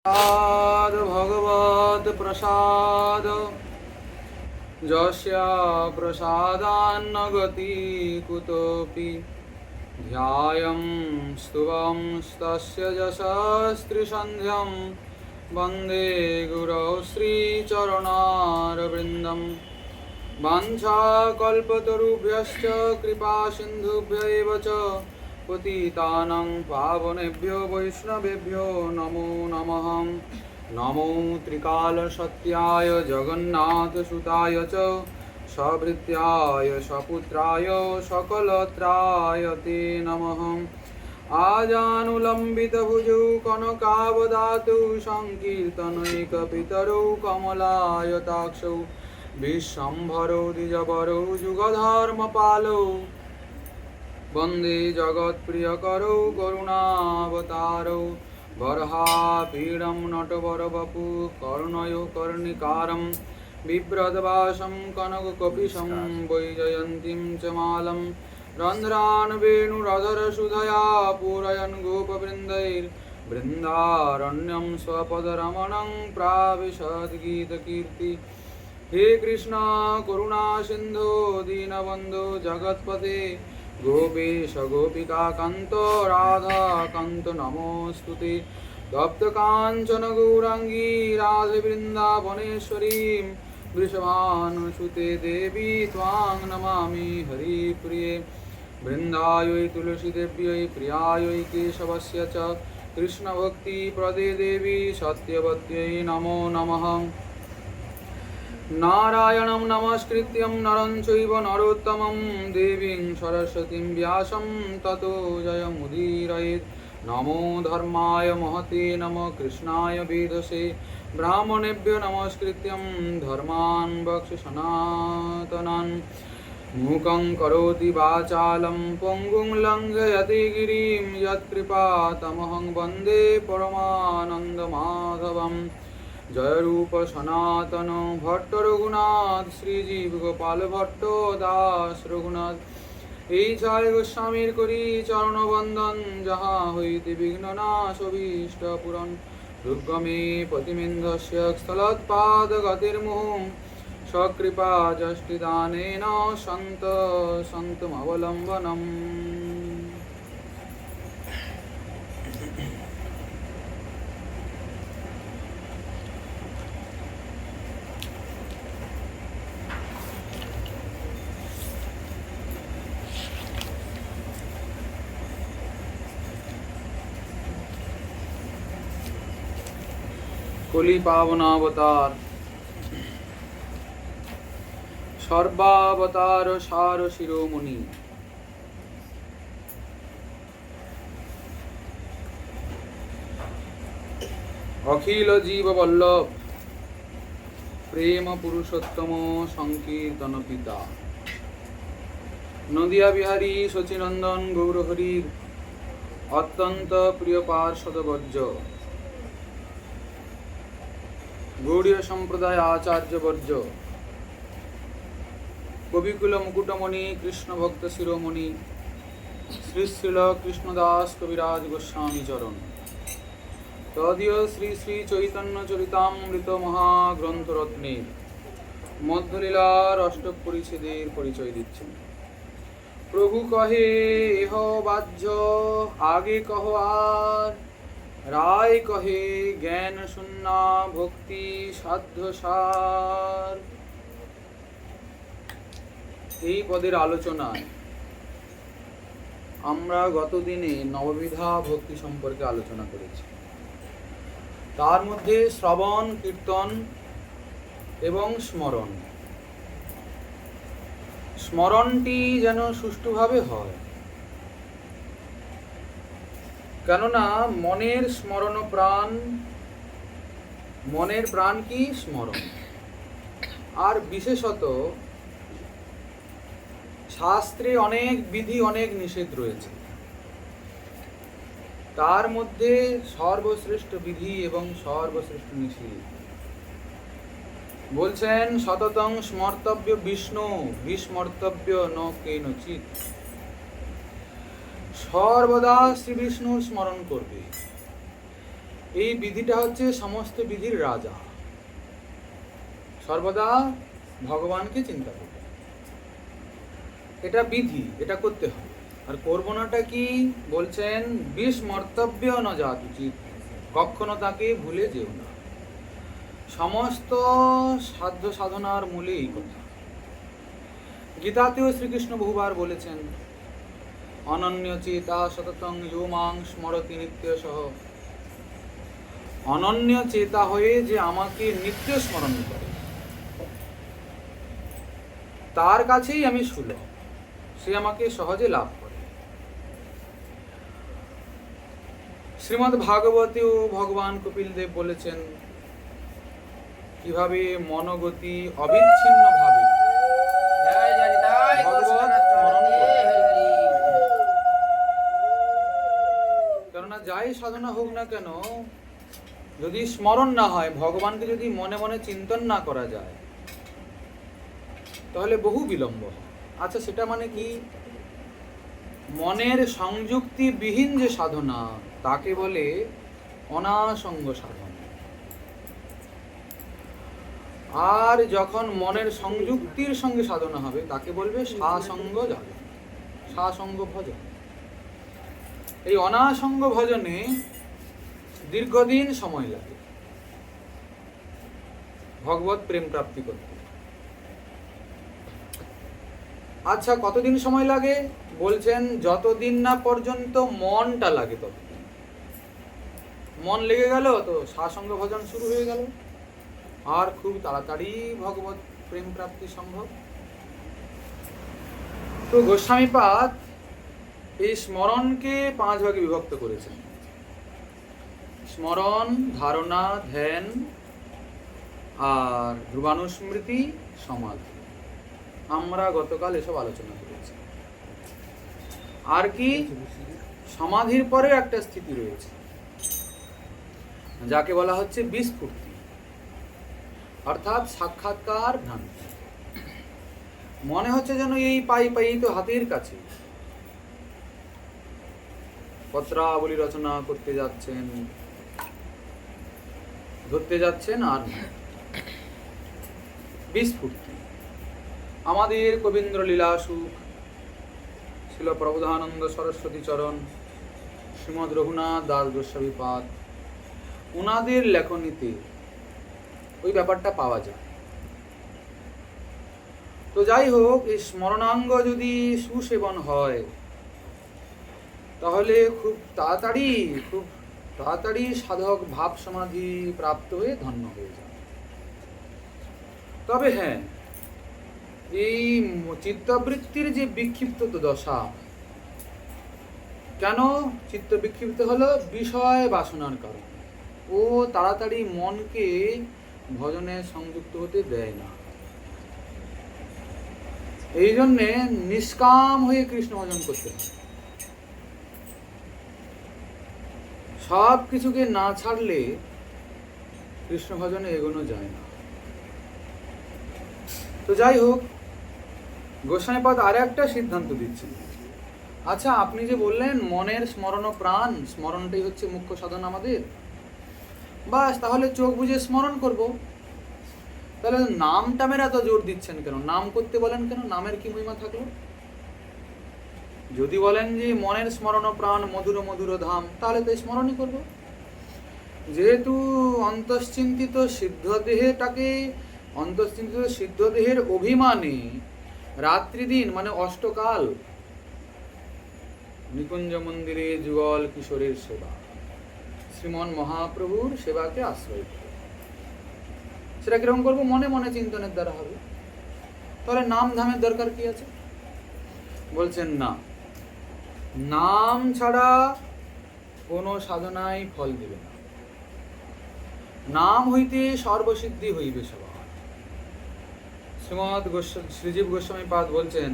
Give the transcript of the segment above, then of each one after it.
प्रसाद भगवत प्रसाद जस्य प्रसादान्न गति कुतोऽपि ध्यायं स्तुवं तस्य यशस्त्रिसन्ध्यं वन्दे गुरौ श्रीचरणारविन्दं वाञ्छाकल्पतरुभ्यश्च कृपासिन्धुभ्य एव च पतितानां पावनेभ्यो वैष्णवेभ्यो नमो नमः। नमो त्रिकालसत्याय जगन्नाथसुताय च सभृत्याय सपुत्राय सकलत्राय ते नमः। आजानुलम्बितभुजौ कनकावदातौ सङ्कीर्तनैकपितरौ कमलायताक्षौ विश्वम्भरौ द्विजवरौ जुगधर्मपालौ वन्दे जगत्प्रियकरौ करुणावतारौ बर्हापीडं नटवरवपु कर्णयो कर्णिकारं बिभ्रद्वासं कनककपिशं वैजयन्तीं च मालं रन्ध्रान् वेणुरधरसुधया पूरयन् गोपवृन्दैर्बृन्दारण्यं स्वपदरमणं प्राविशद्गीतकीर्ति। हे कृष्ण करुणा सिन्धो दीनबन्धो जगत्पते गोपेश गोपिकान्त राधाकान्त नमोऽस्तुते। तप्तकाञ्चन गौराङ्गी राधे वृन्दावनेश्वरीं वृषभानुसुते देवी त्वां नमामि हरिप्रिये। वृन्दायै तुलसीदेव्यै प्रियायै केशवस्य च कृष्णभक्तिप्रदे देवी सत्यवत्यै नमो नमः। नारायणं नमस्कृत्यं नरं चैव नरोत्तमं देवीं सरस्वतीं व्यासं ततो जयमुदीरयेत्। नमो धर्माय महते नमः कृष्णाय वेधसे ब्राह्मणेभ्यो नमस्कृत्यं धर्मान् वक्ष्य सनातनान्। मूकं करोति वाचालं पङ्गुं लङ्घयति गिरिं यत्कृपातमहं वन्दे परमानन्दमाधवम्। जय रूप सनातन भट्ट रघुनाथ श्रीजीव गोपाल भट्ट दास रघुनाथ। এই জয় গোস্বামীর করি চরণ বন্দন যাহা হইতে বিঘ্ন নাশ অভীষ্ট পূরণ। দুর্গমে পতিমেন্ধস্য স্থলোৎপাদ গতির্মুহুঃ স্বকৃপা যষ্টিদানেন সন্ত সন্তমবলম্বনম। কলি পাবনাবতার সর্বাবতার সার শিরোমণি অখিল জীব বল্লভ প্রেম পুরুষোত্তম সংকীর্তন পিতা নদিয়া বিহারী শচীনন্দন গৌরহরির অত্যন্ত প্রিয় পার্ষদ বর্জ্য গৌড়ীয় সম্প্রদায় আচার্য বর্জ্য কবিকুল মুকুটমণি কৃষ্ণ ভক্ত শিরোমণি শ্রী শ্রীল কৃষ্ণদাস কবিরাজ গোস্বামী চরণ তদীয় শ্রী শ্রী চৈতন্য চরিতামৃত মহাগ্রন্থ রত্নের মধ্যলীলার অষ্টক পরিচ্ছেদের পরিচয় দিচ্ছেন। প্রভু কহে এহ বাহ্য আগে কহ আর, রায় কহে জ্ঞান শূন্যা ভক্তি সাধ্য সার। এই পদের আলোচনায় আমরা গতদিনে নববিধা ভক্তি সম্পর্কে আলোচনা করেছি। তার মধ্যে শ্রবণ কীর্তন এবং স্মরণ। স্মরণটি যেন সুষ্ঠুভাবে হয়, কেননা মনের স্মরণ প্রাণ। মনের প্রাণ কি? স্মরণ। আর বিশেষত শাস্ত্রে অনেক বিধি অনেক নিষেধ রয়েছে, তার মধ্যে সর্বশ্রেষ্ঠ বিধি এবং সর্বশ্রেষ্ঠ নিষেধ বলছেন সততং স্মর্তব্য বিষ্ণু বিস্মর্তব্য ন কেনচিৎ। সর্বদা শ্রী বিষ্ণুর স্মরণ করবে। এই বিধিটা হচ্ছে সমস্ত বিধির রাজা। সর্বদা ভগবানকে চিন্তা করবে, এটা বিধি, এটা করতে হবে। আর করবো নাটা কি বলছেন, বিস্মর্তব্য ন যাত উচিত, কখনো তাকে ভুলে যেও না। সমস্ত সাধ্য সাধনার মূলে এই কথা। গীতাতেও শ্রীকৃষ্ণ বহুবার বলেছেন, অনন্য চেতা সততং ইয়ো মাং স্মরতি নিত্য সহ। অনন্য চেতা হয়ে যে আমাকে নিত্য স্মরণ করে, তার কাছেই আমি সুলভ, সে আমাকে সহজে লাভ করে। শ্রীমদ্ ভাগবতেও ভগবান কপিল দেব বলেছেন কিভাবে মনোগতি অবিচ্ছিন্ন ভাবে কেননা যাই সাধনা হোক না কেন, যদি স্মরণ না হয়, ভগবানকে যদি মনে মনে চিন্তন না করা যায়, তাহলে বহু বিলম্ব হয়। আচ্ছা, সেটা মানে কি? মনের সংযুক্তি বিহীন যে সাধনা, তাকে বলে অনাসঙ্গ সাধনা। আর যখন মনের সংযুক্তির সঙ্গে সাধনা হবে, তাকে বলবে সাসঙ্গ সাধনা, সাসঙ্গ ভজন। এই অনাসঙ্গ ভজনে দীর্ঘদিন সময় লাগে ভগবত প্রেম প্রাপ্তি করতে। আচ্ছা, কতদিন সময় লাগে? বলছেন যতদিন না পর্যন্ত মনটা লাগে ততদিন। মন লেগে গেল তো সাসঙ্গ ভজন শুরু হয়ে গেল, আর খুব তাড়াতাড়ি ভগবত প্রেম প্রাপ্তি সম্ভব। তো গোস্বামীপাদ এই স্মরণকে 5 ভাগে বিভক্ত করেছেন: স্মরণ, ধারণা, ধ্যান, আর ধ্রুবানুস্মৃতি, সমাধি। আমরা গতকাল এসব আলোচনা করেছি। আর কি, সমাধির পরেও একটা স্থিতি রয়েছে, যাকে বলা হচ্ছে বিস্ফূর্তি, অর্থাৎ সাক্ষাৎকার ভ্রান্তি। মনে হচ্ছে যেন এই পাই তো হাতের কাছে, পত্রাবলী রচনা করতে যাচ্ছেন, ধরতে যাচ্ছেন, আর বিস্ফূর্তি। আমাদের কবীন্দ্র লীলা সুখ, ছিল প্রবোধানন্দ সরস্বতী চরণ, শ্রীমদ্ রঘুনাথ দাস গোস্বামীপাদ, ওনাদের লেখনীতে ওই ব্যাপারটা পাওয়া যায়। তো যাই হোক, এই স্মরণাঙ্গ যদি সুসেবন হয়, তাহলে খুব তাড়াতাড়ি সাধক ভাব সমাধি প্রাপ্ত হয়ে ধন্য হয়ে যায়। তবে হ্যাঁ, এই চিত্তবৃত্তির যে বিক্ষিপ্ত দশা, কেন চিত্ত বিক্ষিপ্ত হলো? বিষয় বাসনার কারণে। ও তাড়াতাড়ি মনকে ভজনে সংযুক্ত হতে দেয় না। এই জন্যে নিষ্কাম হয়ে কৃষ্ণ ভজন করতে হয়। সব কিছুকে না ছাড়লে কৃষ্ণ ভজনে এগোনো যায় না। তো যাই হোক, গোস্বামীপাদ আর একটা সিদ্ধান্ত দিচ্ছেন। আচ্ছা, আপনি যে বললেন মনের স্মরণ ও প্রাণ, স্মরণটাই হচ্ছে মুখ্য সাধন আমাদের, বাস তাহলে চোখ বুঝে স্মরণ করব। তাহলে নাম টামের এত জোর দিচ্ছেন কেন? নাম করতে বলেন কেন? নামের কি মহিমা থাকলো? যদি বলেন যে মনের স্মরণ ও প্রাণ মধুর মধুর ধাম, তাহলে তো স্মরণই করব। যেহেতু অন্তশ্চিন্তিত সিদ্ধ দেহটাকে, অন্তশ্চিন্তিত সিদ্ধ দেহের অভিমানে রাত্রি দিন মানে অষ্টকাল নিকুঞ্জ মন্দিরে যুগল কিশোরের সেবা, শ্রীমন মহাপ্রভুর সেবাকে আশ্রয় করে, সেটা কিরকম করবো? মনে মনে চিন্তনের দ্বারা হবে। তাহলে নাম ধামের দরকার কি আছে? বলছেন না, নাম ছাড়া কোনো সাধনায় ফল দিবে না। নাম হইতে সর্বসিদ্ধি হইবে সবার। শ্রীমৎ শ্রীজীব গোস্বামীপাদ বলছেন,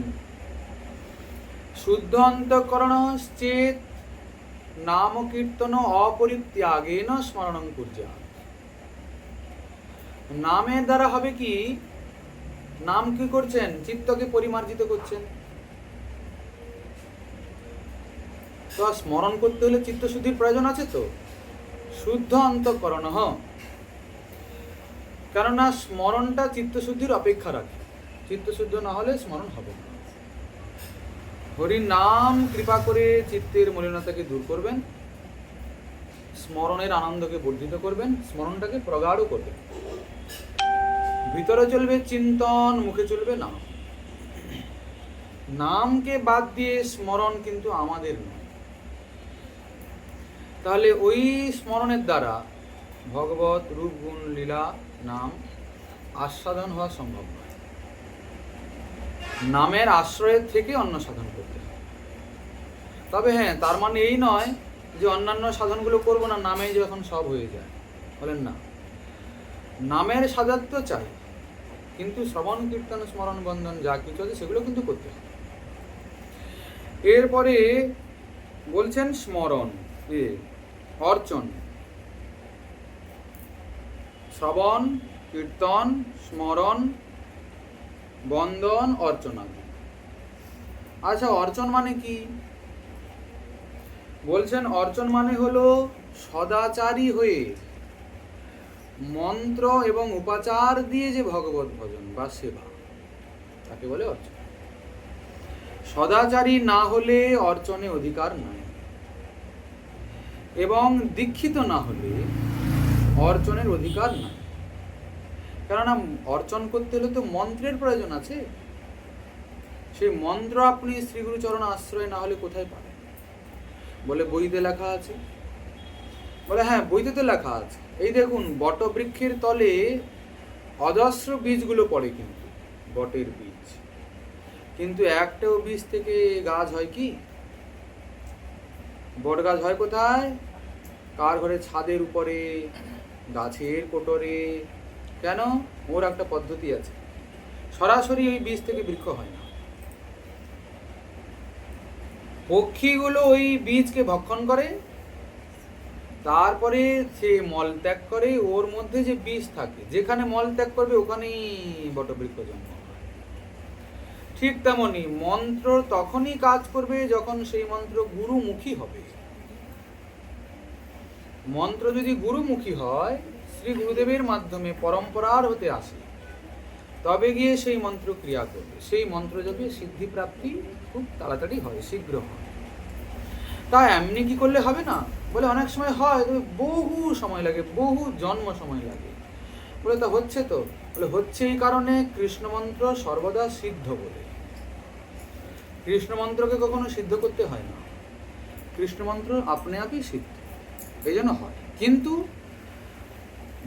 শুদ্ধ অন্তঃকরণ চেত নাম কীর্তন অপরিত্যাগেন স্মরণং কুর্যাৎ। নামের দ্বারা হবে কি? নাম কি করছেন? চিত্তকে পরিমার্জিত করছেন। তো স্মরণ করতে হলে চিত্তশুদ্ধির প্রয়োজন আছে। তো শুদ্ধ অন্তঃকরণ। কেননা স্মরণটা চিত্তশুদ্ধির অপেক্ষা রাখে, চিত্তশুদ্ধ না হলে স্মরণ হবে না। হরির নাম কৃপা করে চিত্তের মলিনতাকে দূর করবেন, স্মরণের আনন্দকে বর্ধিত করবেন, স্মরণটাকে প্রগাঢ় করবেন। ভিতরে চলবে চিন্তন, মুখে চলবে নাম। নামকে বাদ দিয়ে স্মরণ কিন্তু আমাদের নয়। তাহলে ওই স্মরণের দ্বারা ভগবত রূপ গুণ লীলা নাম আস্বাদন হওয়া সম্ভব নয়। নামের আশ্রয়ের থেকে অন্য সাধন করতে হবে। তবে হ্যাঁ, তার মানে এই নয় যে অন্যান্য সাধনগুলো করব না, নামেই যখন সব হয়ে যায়। বলেন না, নামের সাজাত্ব চাই, কিন্তু শ্রবণ কীর্তন স্মরণ বন্ধন যা কিছু আছে সেগুলো কিন্তু করতে হবে। এরপরে বলছেন স্মরণ, অর্চন, শ্রবণ কীর্তন স্মরণ বন্দন অর্চনা। আচ্ছা, অর্চন মানে কি? বলছেন অর্চন মানে হলো সদাচারী হয়ে মন্ত্র এবং উপাচার দিয়ে যে ভগবত ভজন বা সেবা, তাকে বলে অর্চন। সদাচারী না হলে অর্চনে অধিকার নাই, এবং দীক্ষিত না হলে অর্চনের অধিকার নাই। কেননা অর্চন করতে হলে তো মন্ত্রের প্রয়োজন আছে। সেই মন্ত্র আপনি শ্রীগুরুচরণ আশ্রয় না হলে কোথায় পাবেন? বলে বইতে লেখা আছে। বলে হ্যাঁ, বইতে তো লেখা আছে। এই দেখুন, বটবৃক্ষের তলে অজস্র বীজগুলো পড়ে, কিন্তু বটের বীজ, কিন্তু একটাও বীজ থেকে গাছ হয় কি? বট গাছ হয় কোথায়? কার ঘরে ছাদের উপরে, গাছের কোটরে। কেন? ওর একটা পদ্ধতি আছে। সরাসরি ওই বীজ থেকে বৃক্ষ হয় না। পক্ষীগুলো ওই বীজকে ভক্ষণ করে, তারপরে সে মল ত্যাগ করে। ওর মধ্যে যে বীজ থাকে, যেখানে মল ত্যাগ করবে ওখানেই বটবৃক্ষ জন্ম হয়। ঠিক তেমনি মন্ত্র তখনই কাজ করবে যখন সেই মন্ত্র গুরুমুখী হবে। মন্ত্র যদি গুরুমুখী হয়, শ্রী গুরুদেবের মাধ্যমে পরম্পরার হতে আসে, তবে গিয়ে সেই মন্ত্র ক্রিয়া করবে। সেই মন্ত্র জপে সিদ্ধি প্রাপ্তি খুব তাড়াতাড়ি হয়, শীঘ্র হয়। তা এমনি কি করলে হবে না? বলে অনেক সময় হয়, তবে বহু সময় লাগে, বহু জন্ম সময় লাগে। বলে তা হচ্ছে তো? বলে হচ্ছে এই কারণে কৃষ্ণ মন্ত্র সর্বদা সিদ্ধ বলে। কৃষ্ণ মন্ত্রকে কখনো সিদ্ধ করতে হয় না, কৃষ্ণ মন্ত্র আপনি আপই সিদ্ধ, এই জন্য হয়। কিন্তু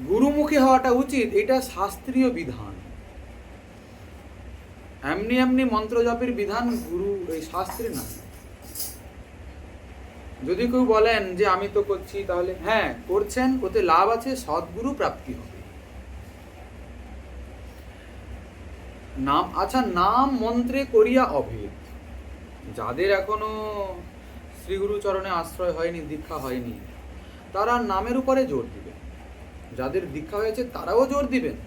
গুরুমুখী হওয়াটা উচিত, এটা শাস্ত্রীয় বিধান। এমনি এমনি মন্ত্র জপের বিধান গুরু এই শাস্ত্রে না। যদি কেউ বলেন যে আমি তো করছি, তাহলে হ্যাঁ করছেন, ওতে লাভ আছে, সদ্গুরু প্রাপ্তি হবে। নাম, আচ্ছা, নাম মন্ত্রে করিয়া অভেদ। যাদের এখনো শ্রীগুরু চরণে আশ্রয় হয়নি, দীক্ষা হয়নি, তারা নামের উপরে জোর দিবেন। যাদের দীক্ষা হয়েছে তারাও জোর দিবেন।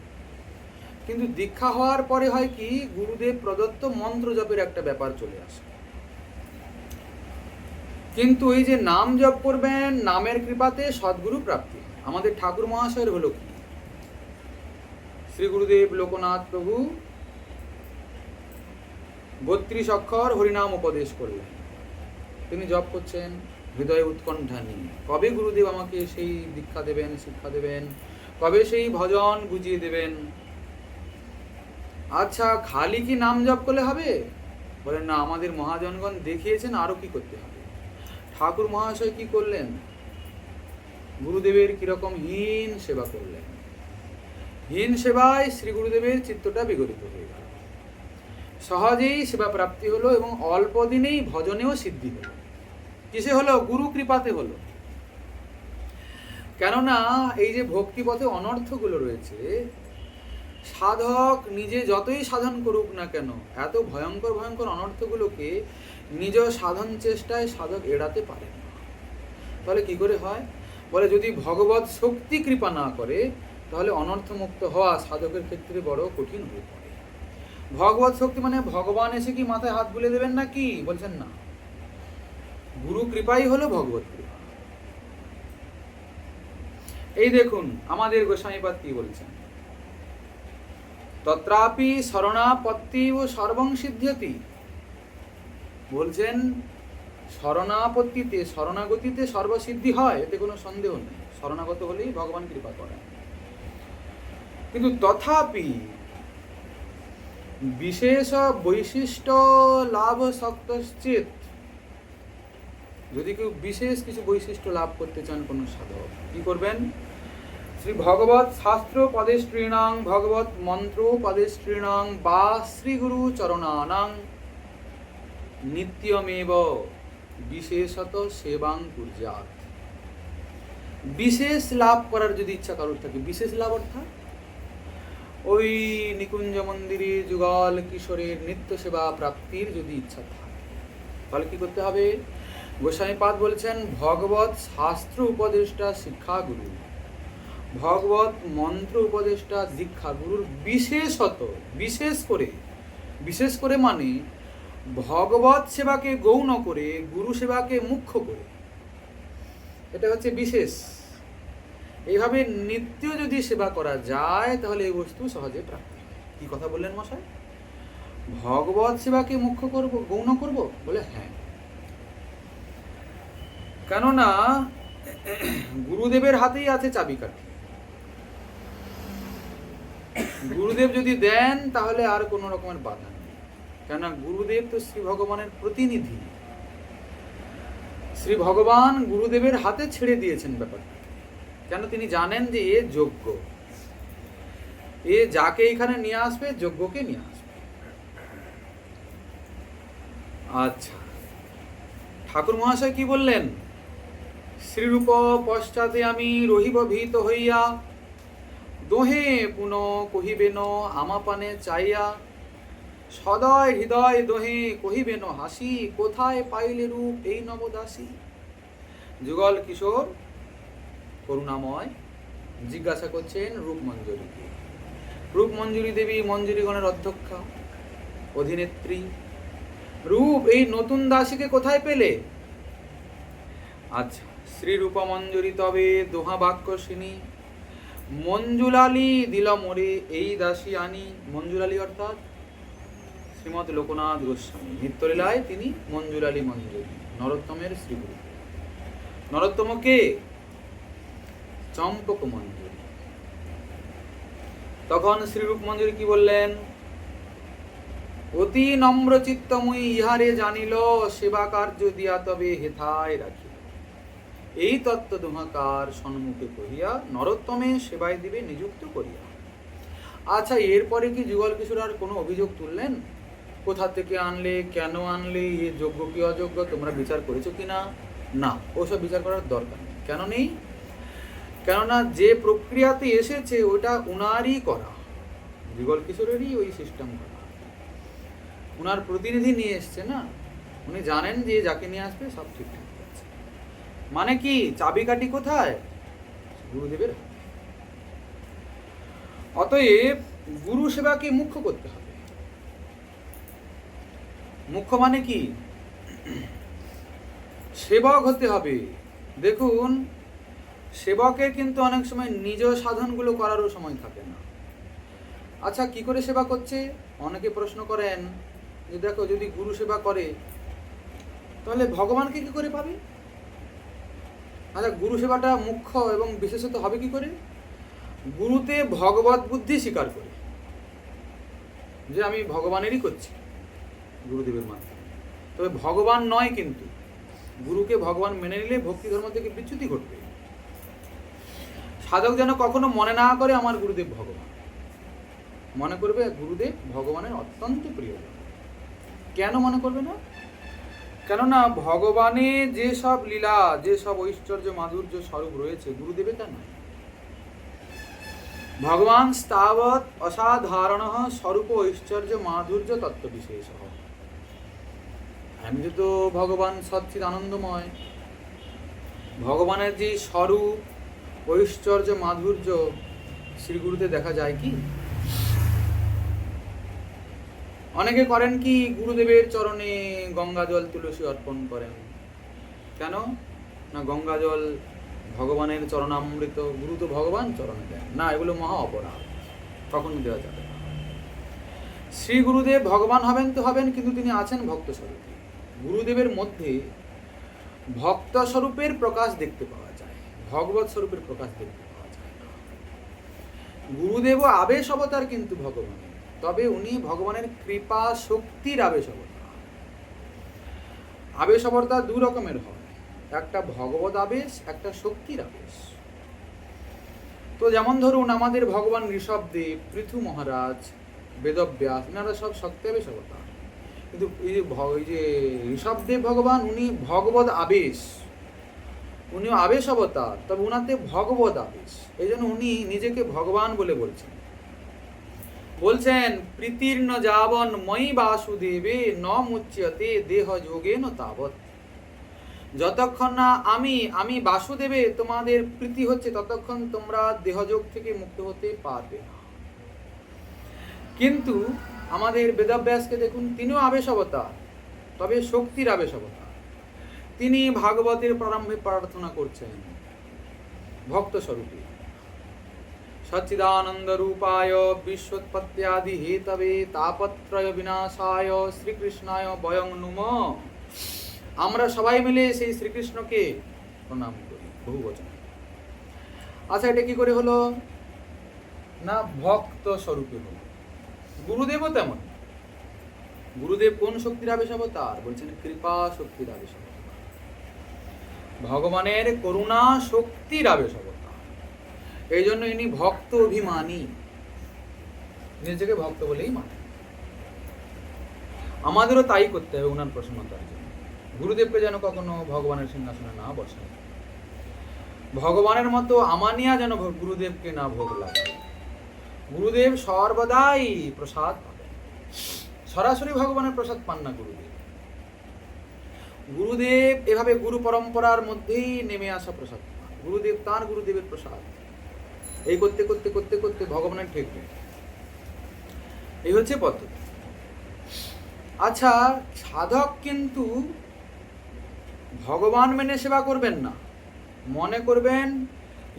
কিন্তু দীক্ষা হওয়ার পরে হয় কি, গুরুদেব প্রদত্ত মন্ত্র জপের একটা ব্যাপার চলে আসে। কিন্তু এই যে নাম জপ করবেন, নামের কৃপাতে সদ্গুরু প্রাপ্তি। আমাদের ঠাকুর মহাশয়ের হলো কি, শ্রী গুরুদেব লোকনাথ প্রভু 32 অক্ষর হরিনাম উপদেশ করলেন। তিনি জপ করছেন হৃদয়ে উৎকণ্ঠা নিয়ে, কবে গুরুদেব আমাকে সেই দীক্ষা দেবেন, শিক্ষা দেবেন, কবে সেই ভজন বুঝিয়ে দেবেন। আচ্ছা, খালি কি নাম জপ করলে হবে? বলেন না, আমাদের মহাজনগণ দেখিয়েছেন আরো কি করতে হবে। ঠাকুর মহাশয় কি করলেন? গুরুদেবের কিরকম হীন সেবা করলেন। হীন সেবায় শ্রী গুরুদেবের চিত্তটা বিগলিত হয়ে গেল, সহজেই সেবা প্রাপ্তি হলো, এবং অল্প দিনেই ভজনেও সিদ্ধি হলো। কিসে হলো? গুরু কৃপাতে হলো। কেননা এই যে ভক্তিপথে অনর্থগুলো রয়েছে, সাধক নিজে যতই সাধন করুক না কেন, এত ভয়ঙ্কর ভয়ঙ্কর অনর্থগুলোকে নিজ সাধন চেষ্টায় সাধক এড়াতে পারে না। তাহলে কি করে হয়? বলে যদি ভগবত শক্তি কৃপা না করে, তাহলে অনর্থমুক্ত হওয়া সাধকের ক্ষেত্রে বড় কঠিন হয়ে পড়ে। ভগবত শক্তি মানে ভগবান এসে কি মাথায় হাত বুলিয়ে দেবেন নাকি? বলছেন না, গুরু কৃপাই হলো ভগবত কৃপা। এই দেখুন আমাদের গোস্বামীপাদ কি বলছেন, তত্রাপি শরণাপত্তি ও সর্বং সিদ্ধ্যতি। বলছেন শরণাপত্তিতে, শরণাগতিতে সর্বসিদ্ধি হয়, এতে কোনো সন্দেহ নেই, শরণাগত হলেই ভগবান কৃপা করেন। কিন্তু তথাপি বিশেষ বৈশিষ্ট্য লাভ শক্তশ্চিত, যদি কেউ বিশেষ কিছু বৈশিষ্ট্য লাভ করতে চান কোনো সাধক, কি করবেন? শ্রী ভগবত শাস্ত্র পদেষ্টৃণাং ভগবত মন্ত্র পদেষ্টৃণাং বা শ্রী গুরু চরণানাং নিত্যমেব বিশেষত সেবাং কুর্যাৎ। বিশেষ লাভ করার যদি ইচ্ছা কারোর থাকে, বিশেষ লাভ অর্থাৎ ওই নিকুঞ্জ মন্দিরে যুগল কিশোরের নিত্য সেবা প্রাপ্তির যদি ইচ্ছা থাকে, তাহলে কি করতে হবে? গোস্বামীপাদ বলছেন ভগবত শাস্ত্র উপদেষ্টা শিক্ষা গুরু, ভগবত মন্ত্র উপদেষ্টা দীক্ষা গুরুর বিশেষত, বিশেষ করে মানে ভগবত সেবাকে গৌণ করে, গুরু সেবাকে মুখ্য করে, এটা হচ্ছে বিশেষ। এইভাবে নিত্য যদি সেবা করা যায় তাহলে এই বস্তু সহজে প্রাপ্তি। কি কথা বললেন মশাই? ভগবত সেবাকে মুখ্য করব, গৌণ করব? বলে হ্যাঁ, কেননা গুরুদেবের হাতেই আছে চাবিকাঠি। গুরুদেব যদি দেন তাহলে আর কোনো রকমের বাধা নেই, কেননা গুরুদেব তো শ্রী ভগবানের প্রতিনিধি। শ্রী ভগবান গুরুদেবের হাতে ছেড়ে দিয়েছেন ব্যাপারটা, কেন? তিনি জানেন যে এ যোগ্য, এ যাকে এখানে নিয়ে আসবে যোগ্যকে নিয়ে আসবে। আচ্ছা, ঠাকুর মহাশয় কি বললেন? শ্রীরূপ পশ্চাতে আমি রহিব ভীত হইয়া, দোহে পুন কহিবেন আমাপানে চাইয়া, সদয় হৃদয় দোহে কহিবেন হাসি, কোথায় পাইলে রূপ এই নবদাসী। যুগল কিশোর করুণাময় জিজ্ঞাসা করছেন রূপমঞ্জুরিকে। রূপমঞ্জুরি দেবী মঞ্জুরিগণের অধ্যক্ষা, অধিনেত্রী। রূপ এই নতুন দাসীকে কোথায় পেলে? আচ্ছা, শ্রী রূপমঞ্জুরি তবে দোহা বাক্যসিনী, মঞ্জুলালি দিল মোরে এই দাসী আনি। মঞ্জুলালি অর্থাৎ শ্রীমৎ লোকনাথ গোস্বামী নিত্যলীলায় তিনি মঞ্জুলালি মঞ্জুরি, নরোত্তমের শ্রীগুরু। নরোত্তম কে? চম্পক মঞ্জুরি। তখন শ্রীরূপ মঞ্জুরি কি বললেন? অতি নম্র চিত্তময়ী ইহারে জানিল, সেবা কার্য দিয়া তবে হেথায় রাখি। এই তত্ত্ব দোহাকার সম্মুখে কহিয়া নরোত্তমে সেবায় দিবে নিযুক্ত করিয়া। আচ্ছা, এরপরে কি যুগল কিশোর আর কোনো অভিযোগ তুললেন? কোথা থেকে আনলে, কেন আনলে, এ যোগ্য কি অযোগ্য তোমরা বিচার করেছো কিনা? না, ওসব বিচার করার দরকার নেই। কেন নেই? কেননা যে প্রক্রিয়াতে এসেছে ওটা উনারই করা, যুগল কিশোরেরই ওই সিস্টেম করা। উনার প্রতিনিধি নিয়ে এসছে না, উনি জানেন যে যাকে নিয়ে আসবে সব ঠিকঠাক আছে। মানে কি, চাবিকাঠি কোথায়? গুরুদেবের হাতে। অতএব গুরু সেবাকে মুখ্য করতে হবে। মুখ্য মানে কি? সেবক হতে হবে। দেখুন, সেবকের কিন্তু অনেক সময় নিজ সাধনগুলো করারও সময় থাকে না। আচ্ছা, কি করে সেবা করছে? অনেকে প্রশ্ন করেন যে দেখো, যদি গুরু সেবা করে তাহলে ভগবানকে কি করে পাবে? আচ্ছা, গুরু সেবাটা মুখ্য এবং বিশেষত হবে কি করে? গুরুতে ভগবত বুদ্ধি স্বীকার করে যে আমি ভগবানেরই করছি গুরুদেবের মাধ্যমে। তবে ভগবান নয়, কিন্তু গুরুকে ভগবান মেনে নিলে ভক্তি ধর্ম থেকে বিচ্যুতি ঘটবে। সাধক যেন কখনো মনে না করে আমার গুরুদেব ভগবান, মনে করবে গুরুদেব ভগবানের অত্যন্ত প্রিয়। কেন মনে করবে না? কেননা ভগবানের যে সব লীলা, যে সব ঐশ্বর্য মাধুর্য স্বরূপ রয়েছে গুরুদেবে তা নয়। ভগবান স্তাবৎ অসাধারণ স্বরূপ ঐশ্বর্য মাধুর্য তত্ত্ব বিশেষ। আমি তো ভগবান সচ্চিদ আনন্দময়, ভগবানের যে স্বরূপ ঐশ্বর্য মাধুর্য শ্রীগুরুতে দেখা যায় কি? অনেকে করেন কি, গুরুদেবের চরণে গঙ্গা জল তুলসী অর্পণ করেন। কেন না? গঙ্গা জল ভগবানের চরণামৃত, গুরু তো ভগবান চরণে দেন না, এগুলো মহা অপরাধ, কখনো দেওয়া যাবে না। শ্রী গুরুদেব ভগবান হবেন তো হবেন, কিন্তু তিনি আছেন ভক্ত স্বরূপে। গুরুদেবের মধ্যে ভক্ত স্বরূপের প্রকাশ দেখতে পাওয়া যায়, ভগবত স্বরূপের প্রকাশ দেখতে পাওয়া যায় না। গুরুদেব আবেশ অবতার কিন্তু ভগবানের, তবে উনি ভগবানের কৃপা শক্তির আবেশ অবতার। আবেশ অবতার দু রকমের হয়, একটা ভগবত আবেশ, একটা শক্তির আবেশ। তো যেমন ধরুন আমাদের ভগবান ঋষভদেব, পৃথু মহারাজ, বেদব্যাস, এনারা সব শক্তি অবতার। কিন্তু এই যে ঋষভদেব ভগবান, উনি ভগবত আবেশ, উনি আবেশ অবতার, তবে উনাতে ভগবত আবেশ। এই জন্য উনি নিজেকে ভগবান বলে বলছেন প্রীতির্ন যাবন মই বাসুদেবে ন মুচ্যতে দেহ যোগেন তাবৎ। যতক্ষণ না আমি বাসুদেবে তোমাদের প্রীতি হচ্ছে, ততক্ষণ তোমরা দেহযোগ থেকে মুক্ত হতে পারবে না। কিন্তু আমাদের বেদব্যাসকে দেখুন, তিনিও আবেশ অবতার, তবে শক্তির আবেশ অবতার। তিনি ভাগবতের প্রারম্ভে প্রার্থনা করছেন ভক্ত স্বরূপে, সচ্চিদানন্দ রূপায় বিশ্বোৎপত্ত্যাদি হেতবে তাপত্রয় বিনাশায় শ্রীকৃষ্ণায় বয়ং নুমঃ। আমরা সবাই মিলে সেই শ্রীকৃষ্ণকে প্রণাম করি, বহু বচন। আচ্ছা, এটা কি করে হলো? না, ভক্ত স্বরূপে হলো। গুরুদেবও তেমন। গুরুদেব কোন শক্তির আবেশ অবতার? বলছেন কৃপা শক্তির আবেশ অবতার, ভগবানের করুণা শক্তির আবেশ অবতার। এই জন্য ইনি ভক্ত অভিমানী, নিজেকে ভক্ত বলেই মানে। আমাদেরও তাই করতে হবে উনার প্রসন্নতার জন্য। গুরুদেবকে যেন কখনো ভগবানের সিংহাসনে না বসায়, ভগবানের মতো আমানিয়া যেন গুরুদেবকে না ভোগ লাগে। গুরুদেব সর্বদাই প্রসাদ পাবেন, সরাসরি ভগবানের প্রসাদ পান না গুরুদেব। গুরুদেব এভাবে গুরু পরম্পরার মধ্যেই নেমে আসা প্রসাদ পান। গুরুদেব তার গুরুদেবের প্রসাদ, এই করতে করতে করতে করতে ভগবানের ঠেকবে, এই হচ্ছে পদ্ধতি। আচ্ছা, সাধক কিন্তু ভগবান মেনে সেবা করবেন না, মনে করবেন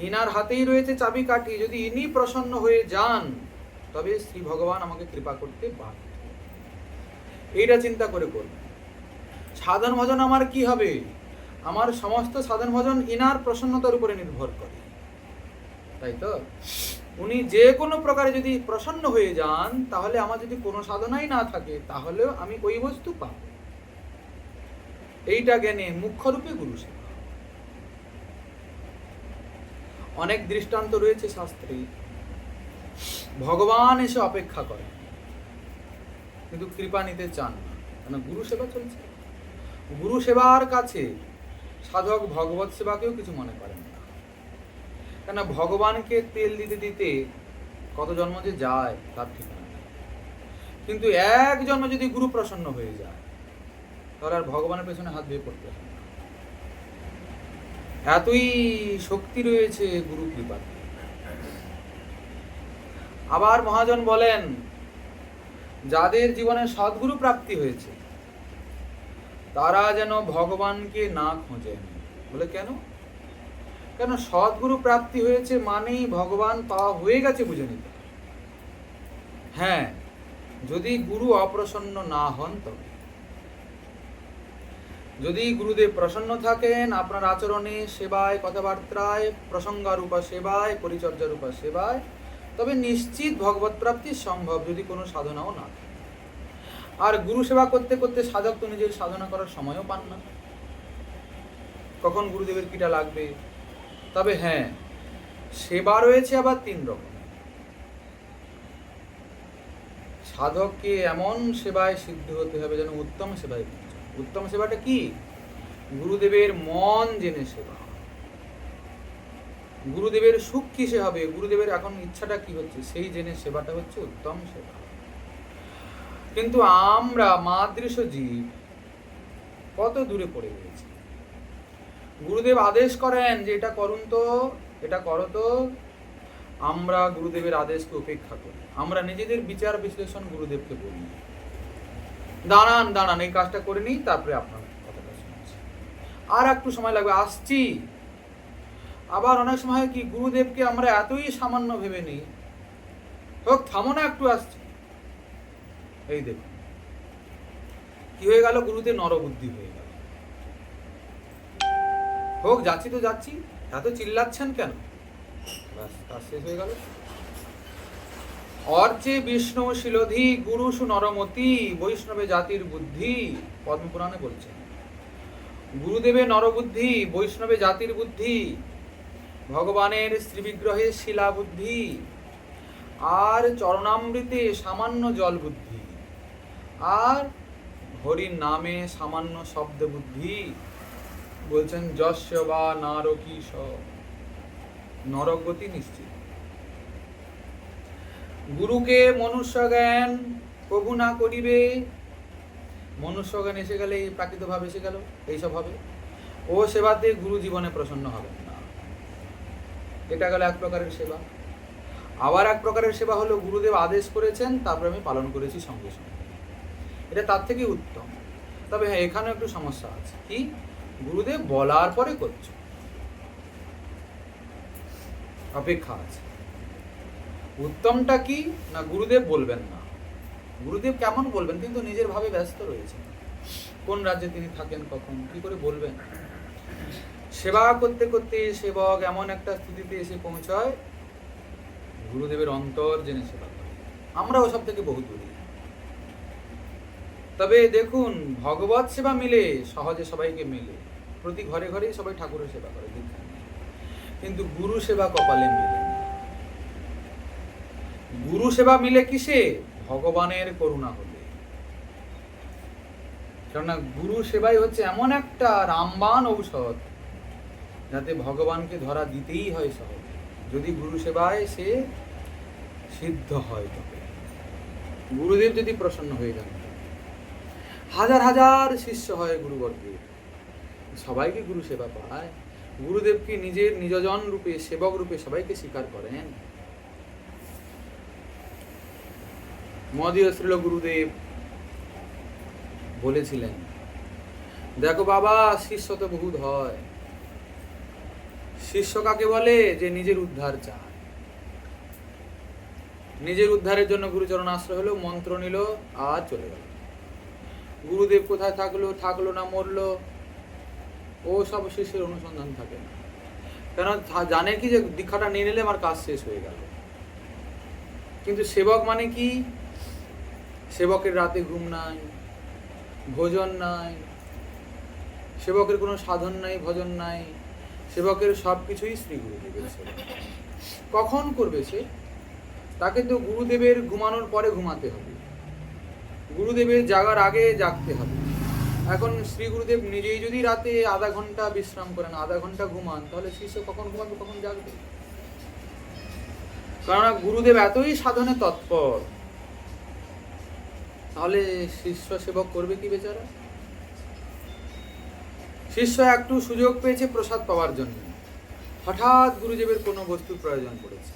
ইনার হাতেই রয়েছে চাবিকাঠি, যদি ইনি প্রসন্ন হয়ে যান তবে শ্রী ভগবান আমাকে কৃপা করতে বাধ্য, এইটা চিন্তা করে করবেন। সাধন ভজন আমার কি হবে? আমার সমস্ত সাধন ভজন ইনার প্রসন্নতার উপরে নির্ভর করে, তাই তো? উনি যে কোনো প্রকারে যদি প্রসন্ন হয়ে যান, তাহলে আমার যদি কোনো সাধনাই না থাকে, তাহলেও আমি ওই বস্তু পাব। এইটা জ্ঞানে মুখ্যরূপে গুরু সেবা। অনেক দৃষ্টান্ত রয়েছে শাস্ত্রে, ভগবান এসে অপেক্ষা করেন কিন্তু কৃপা নিতে চান না, কেন? গুরু সেবা চলছে। গুরু সেবার কাছে সাধক ভগবত সেবাকেও কিছু মনে করেন না, কেন? ভগবানকে তেল দিতে দিতে কত জন্ম যে যায় তার ঠিকানা নেই। কিন্তু এক জন্ম যদি গুরু প্রসন্ন হয়ে যায়, তাহলে আর ভগবানের পেছনে হাত দিয়ে পড়তে হয় না। এতই শক্তি রয়েছে গুরু কৃপাতে। আবার মহাজন বলেন, যাদের জীবনে সদ্গুরু প্রাপ্তি হয়েছে তারা যেন ভগবানকে না খোঁজেন। বলে কেন? কেন? সদ্গুরু প্রাপ্তি হয়েছে মানেই ভগবান পাওয়া হয়ে গেছে বুঝে নিতে। হ্যাঁ, যদি গুরু অপ্রসন্ন না হন তবে। যদি গুরুদেব প্রসন্ন থাকেন আপনার আচরণে, সেবায়, কথাবার্তায়, প্রসঙ্গারূপা সেবায়, পরিচর্যারূপা সেবায়, তবে নিশ্চিত ভগবত প্রাপ্তি সম্ভব, যদি কোনো সাধনাও না থাকে। আর গুরু সেবা করতে করতে সাধক তো নিজের সাধনা করার সময়ও পান না, কখন গুরুদেবের কিটা লাগবে। তবে হ্যাঁ, সেবা রয়েছে আবার তিন রকম। সাধককে এমন সেবায় সিদ্ধ হতে হবে যেন উত্তম সেবায় পৌঁছায়। উত্তম সেবাটা কি? গুরুদেবের মন জেনে সেবা, গুরুদেবের সুখ কিসে হবে, গুরুদেবের এখন ইচ্ছাটা কি হচ্ছে সেই জেনে সেবাটা হচ্ছে উত্তম সেবা। কিন্তু আমরা মাদৃশ জীব কত দূরে পড়ে গেছি। গুরুদেব আদেশ করেন যে এটা করুন তো, এটা করো তো, আমরা গুরুদেবের আদেশকে উপেক্ষা করি। আমরা নিজেদের বিচার বিশ্লেষণ গুরুদেবকে বলি, দাঁড়ান দাঁড়ান এই কাজটা করে নিই, তারপরে আপনার কথাটা শুনছি, আর একটু সময় লাগবে, আসছি। আবার অনেক সময় হয় কি, গুরুদেবকে আমরা এতই সামান্য ভেবে নিই, হোক থামো না একটু আসছে, এই দেখুন কি হয়ে গেল, গুরুদেব নরবুদ্ধি হয়ে গেল। হোক যাচ্ছি তো যাচ্ছি, এত চিল্লাচ্ছেন কেন, ব্যাস কাজ শেষ হয়ে গেল। অর্চে বিষ্ণু শিলধি গুরুসু নরমতি বৈষ্ণবে জাতির বুদ্ধি, পদ্মপুরাণে বলছেন গুরুদেবের নরবুদ্ধি, বৈষ্ণবে জাতির বুদ্ধি, ভগবানের শ্রীবিগ্রহে শিলা বুদ্ধি, আর চরণামৃতে সামান্য জল বুদ্ধি, আর হরির নামে সামান্য শব্দ বুদ্ধি। বলছেন যস্য বা নারকীশ, নরকগতি নিশ্চিত। গুরুকে মনুষ্য জ্ঞান প্রভু না করিবে, মনুষ্য জ্ঞান এসে গেলে, প্রাকৃত ভাব এসে গেল, এইসব হবে, ও সেবাতে গুরু জীবনে প্রসন্ন হবেন না। এটা গেল এক প্রকারের সেবা। আবার এক প্রকারের সেবা হলো গুরুদেব আদেশ করেছেন, তারপরে আমি পালন করেছি সঙ্গে সঙ্গে, এটা তার থেকে উত্তম। তবে হ্যাঁ, এখানে একটু সমস্যা আছে, কি, গুরুদেব বলার পরে করছো, অপেক্ষা আছে। উত্তমটা কি না, গুরুদেব বলবেন না। গুরুদেব কেমন বলবেন, কিন্তু নিজের ভাবে ব্যস্ত রয়েছেন, কোন রাজ্যে তিনি থাকেন, কখন কি করে বলবেন। সেবা করতে করতে সেবক এমন একটা স্থিতিতে এসে পৌঁছায়, গুরুদেবের অন্তর জেনে সেবা করে। আমরা ওসব থেকে বহু দূরে। তবে দেখুন, ভগবত সেবা মিলে সহজে, সবাইকে মিলে, প্রতি ঘরে ঘরেই সবাই ঠাকুরের সেবা করে, কিন্তু গুরু সেবা কপালে মিলে। গুরু সেবা মিলে কিসে, ভগবানের করুণা হলে। কেননা গুরু সেবাই হচ্ছে এমন একটা রামবাণ ঔষধ, যাতে ভগবানকে ধরা দিতেই হয় সহজে, যদি গুরু সেবায় সে সিদ্ধ হয়। তবে গুরুদেব যদি প্রসন্ন হয়ে যান, হাজার হাজার শিষ্য হয় গুরুবর্গের, সবাইকে গুরু সেবা পায়। গুরুদেবকে নিজের নিজজন রূপে, সেবক রূপে সবাইকে স্বীকার করেন। মদীয় শ্রীল গুরুদেব বলেছিলেন, দেখো বাবা, শিষ্য তো বহুত হয়। শিষ্য কাকে বলে, যে নিজের উদ্ধার চায়, নিজের উদ্ধারের জন্য গুরুচরণ আশ্রয় হলো, মন্ত্র নিল আর চলে গেল। গুরুদেব কোথায় থাকলো, থাকলো না মরলো, ও সব শিষ্যের অনুসন্ধান থাকে না। কেন, জানে কি যে দীক্ষাটা নিয়ে নিলে আমার কাজ শেষ হয়ে গেল। কিন্তু সেবক মানে কি, সেবকের রাতে ঘুম নাই, ভোজন নাই, সেবকের কোনো সাধন নাই, ভজন নাই, সেবকের সব কিছুই শ্রী গুরুদেবের সেবা। কখন করবে সে, তাকে তো গুরুদেবের ঘুমানোর পরে ঘুমাতে হবে, গুরুদেবের জাগার আগে জাগতে হবে। এখন শ্রী গুরুদেব নিজেই যদি রাতে আধা ঘন্টা বিশ্রাম করেন, আধা ঘন্টা ঘুমান, তাহলে শিষ্য কখন ঘুমাবে, কখন জাগবে? কারণ গুরুদেব এতই সাধনে তৎপর, তাহলে শিষ্য সেবক করবে কি বেচারা? শিষ্য একটু সুযোগ পেয়েছে প্রসাদ পাওয়ার জন্য, হঠাৎ গুরুদেবের কোনো বস্তুর প্রয়োজন পড়েছে,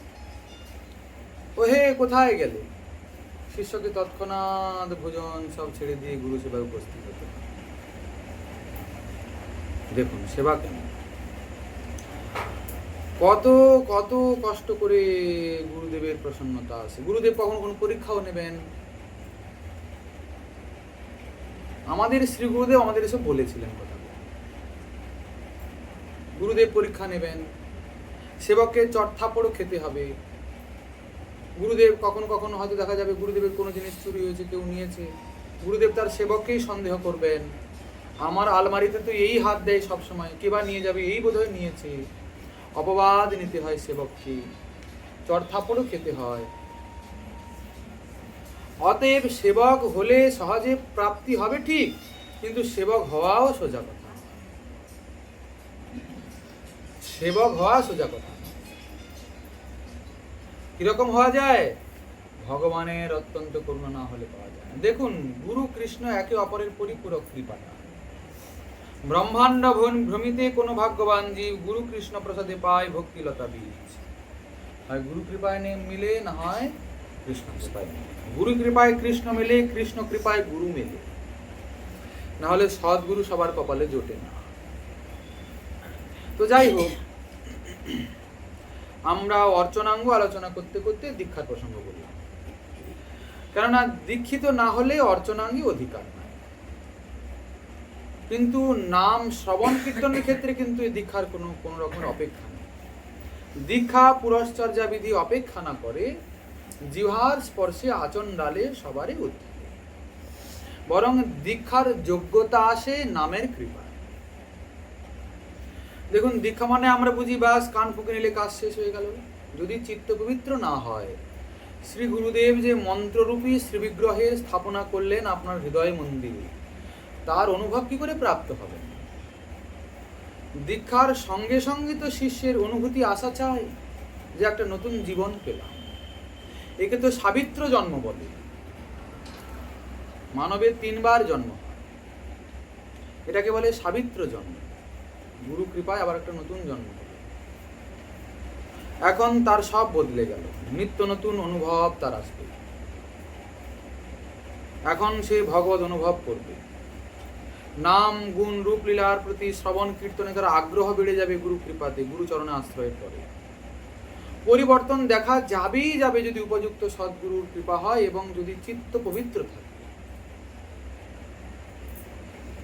ও হে কোথায় গেলে, শিষ্যকে তৎক্ষণাৎ ভোজন সব ছেড়ে দিয়ে গুরু সেবায় উপস্থিত হতে। দেখুন সেবা কেন, কত কত কষ্ট করে গুরুদেবের প্রসন্নতা আছে। গুরুদেব কখনো কোনো পরীক্ষাও নেবেন, আমাদের শ্রী গুরুদেব আমাদের এসব বলেছিলেন কথা। গুরুদেব পরীক্ষা নেবেন, সেবককে চটথাপড়ও খেতে হবে। গুরুদেব কখনো কখনো হয়তো দেখা যাবে গুরুদেবের কোনো জিনিস চুরি হয়েছে, কেউ নিয়েছে, গুরুদেব তার সেবককেই সন্দেহ করবেন, আমার আলমারিতে তো এই হাত দেয় সবসময়, কে বা নিয়ে যাবে, এই বোধহয় নিয়েছে। অপবাদ নিতে হয় সেবককে, চটথাপড়ও খেতে হয়। অতএব সেবক হলে সহজে প্রাপ্তি হবে ঠিক, কিন্তু সেবক হওয়াও সোজা কথা, সেবক হওয়া সোজা কথা। কিরকম হওয়া যায়, ভগবানের অত্যন্ত করুণা না হলে পাওয়া যায় না। দেখুন, গুরু কৃষ্ণ একে অপরের পরিপূরক কৃপাটা। ব্রহ্মাণ্ড ভ্রমিতে কোনো ভাগ্যবান জীব গুরু কৃষ্ণ প্রসাদে পায় ভক্তিলতা বীজ। হয় গুরু কৃপায় মিলে, না হয় কৃষ্ণ কৃপায় মিলে। গুরু কৃপায় কৃষ্ণ মেলে, কৃষ্ণ কৃপায় গুরু মেলে, না হলে সদ্গুরু সবার কপালে জোটে না। তো যাই হোক, আমরা অর্চনাঙ্গ আলোচনা করতে করতে দীক্ষার প্রসঙ্গ বললাম, কেননা দীক্ষিত না হলে অর্চনাঙ্গী অধিকার নাই। কিন্তু নাম শ্রবণ কীর্তনের ক্ষেত্রে কিন্তু এই দীক্ষার কোনো রকমের অপেক্ষা নেই। দীক্ষা পুরশ্চর্যা বিধি অপেক্ষা না করে জিহ্বার স্পর্শে আচন ডালে সবারই উদ্ধার, বরং দীক্ষার যোগ্যতা আসে নামের কৃপায়। দেখুন, দীক্ষা মানে আমরা বুঝি বাস কান ফুঁকে নিলে কাজ শেষ হয়ে গেল। যদি চিত্ত পবিত্র না হয়, শ্রী গুরুদেব যে মন্ত্ররূপী শ্রীবিগ্রহের স্থাপনা করলেন আপনার হৃদয় মন্দিরে, তার অনুভব কি করে প্রাপ্ত হবে? দীক্ষার সঙ্গে সঙ্গে তো শিষ্যের অনুভূতি আসা চাই যে একটা নতুন জীবন পেলাম। একে তো সাবিত্র জন্ম বলে। মানবের 3 বার জন্ম, এটাকে বলে সাবিত্র জন্ম। গুরু কৃপায় আবার একটা নতুন জন্ম। এখন তার সব বদলে গেল, নিত্য নতুন অনুভব তার আসবে। এখন সে ভগবত অনুভব করবে। নাম গুণ রূপ লীলার প্রতি শ্রবণ কীর্তনে তার আগ্রহ বেড়ে যাবে গুরু কৃপাতে, গুরু চরণে আশ্রয়ের পরে। পরিবর্তন দেখা যাবেই যাবে যদি উপযুক্ত সদ্গুরুর কৃপা হয় এবং যদি চিত্ত পবিত্র থাকে।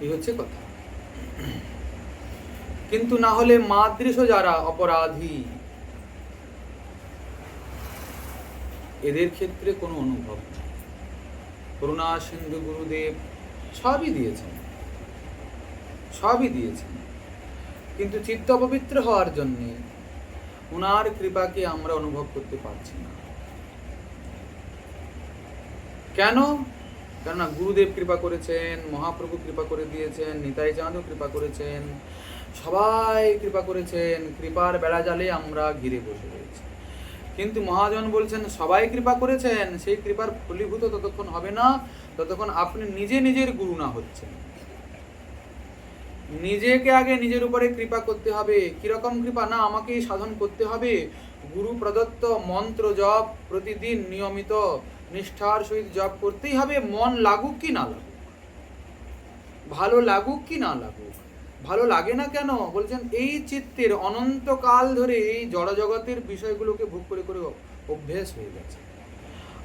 এই হচ্ছে কথা। কিন্তু না হলে মাদৃশ যারা অপরাধী, এদের ক্ষেত্রে কোনো অনুভব নেই। করুণা সিন্ধু গুরুদেব সবই দিয়েছেন, কিন্তু চিত্ত পবিত্র হওয়ার জন্য ওনার কৃপাকে আমরা অনুভব করতে পারছি না। কেন? কেননা গুরুদেব কৃপা করেছেন, মহাপ্রভু কৃপা করে দিয়েছেন, নিতাই চাঁদও কৃপা করেছেন, সবাই কৃপা করেছেন। কৃপার বেড়া জালে আমরা ঘিরে বসে রয়েছি। কিন্তু মহাজন বলছেন সবাই কৃপা করেছেন, সেই কৃপার ফলীভূত ততক্ষণ হবে না ততক্ষণ আপনি নিজে নিজের গুরু না হচ্ছেন। নিজেকে আগে নিজের উপরে কৃপা করতে হবে। কিরকম কৃপা? না আমাকেই সাধন করতে হবে। গুরু প্রদত্ত মন্ত্র জপ প্রতিদিন নিয়মিত নিষ্ঠার সহিত জপ করতেই হবে, মন লাগুক কি না লাগুক, ভালো লাগুক কি না লাগুক। ভালো লাগে না কেন? বলছেন এই চিত্তের অনন্তকাল ধরে এই জড়জগতের বিষয়গুলোকে ভোগ করে করে অভ্যেস হয়ে গেছে,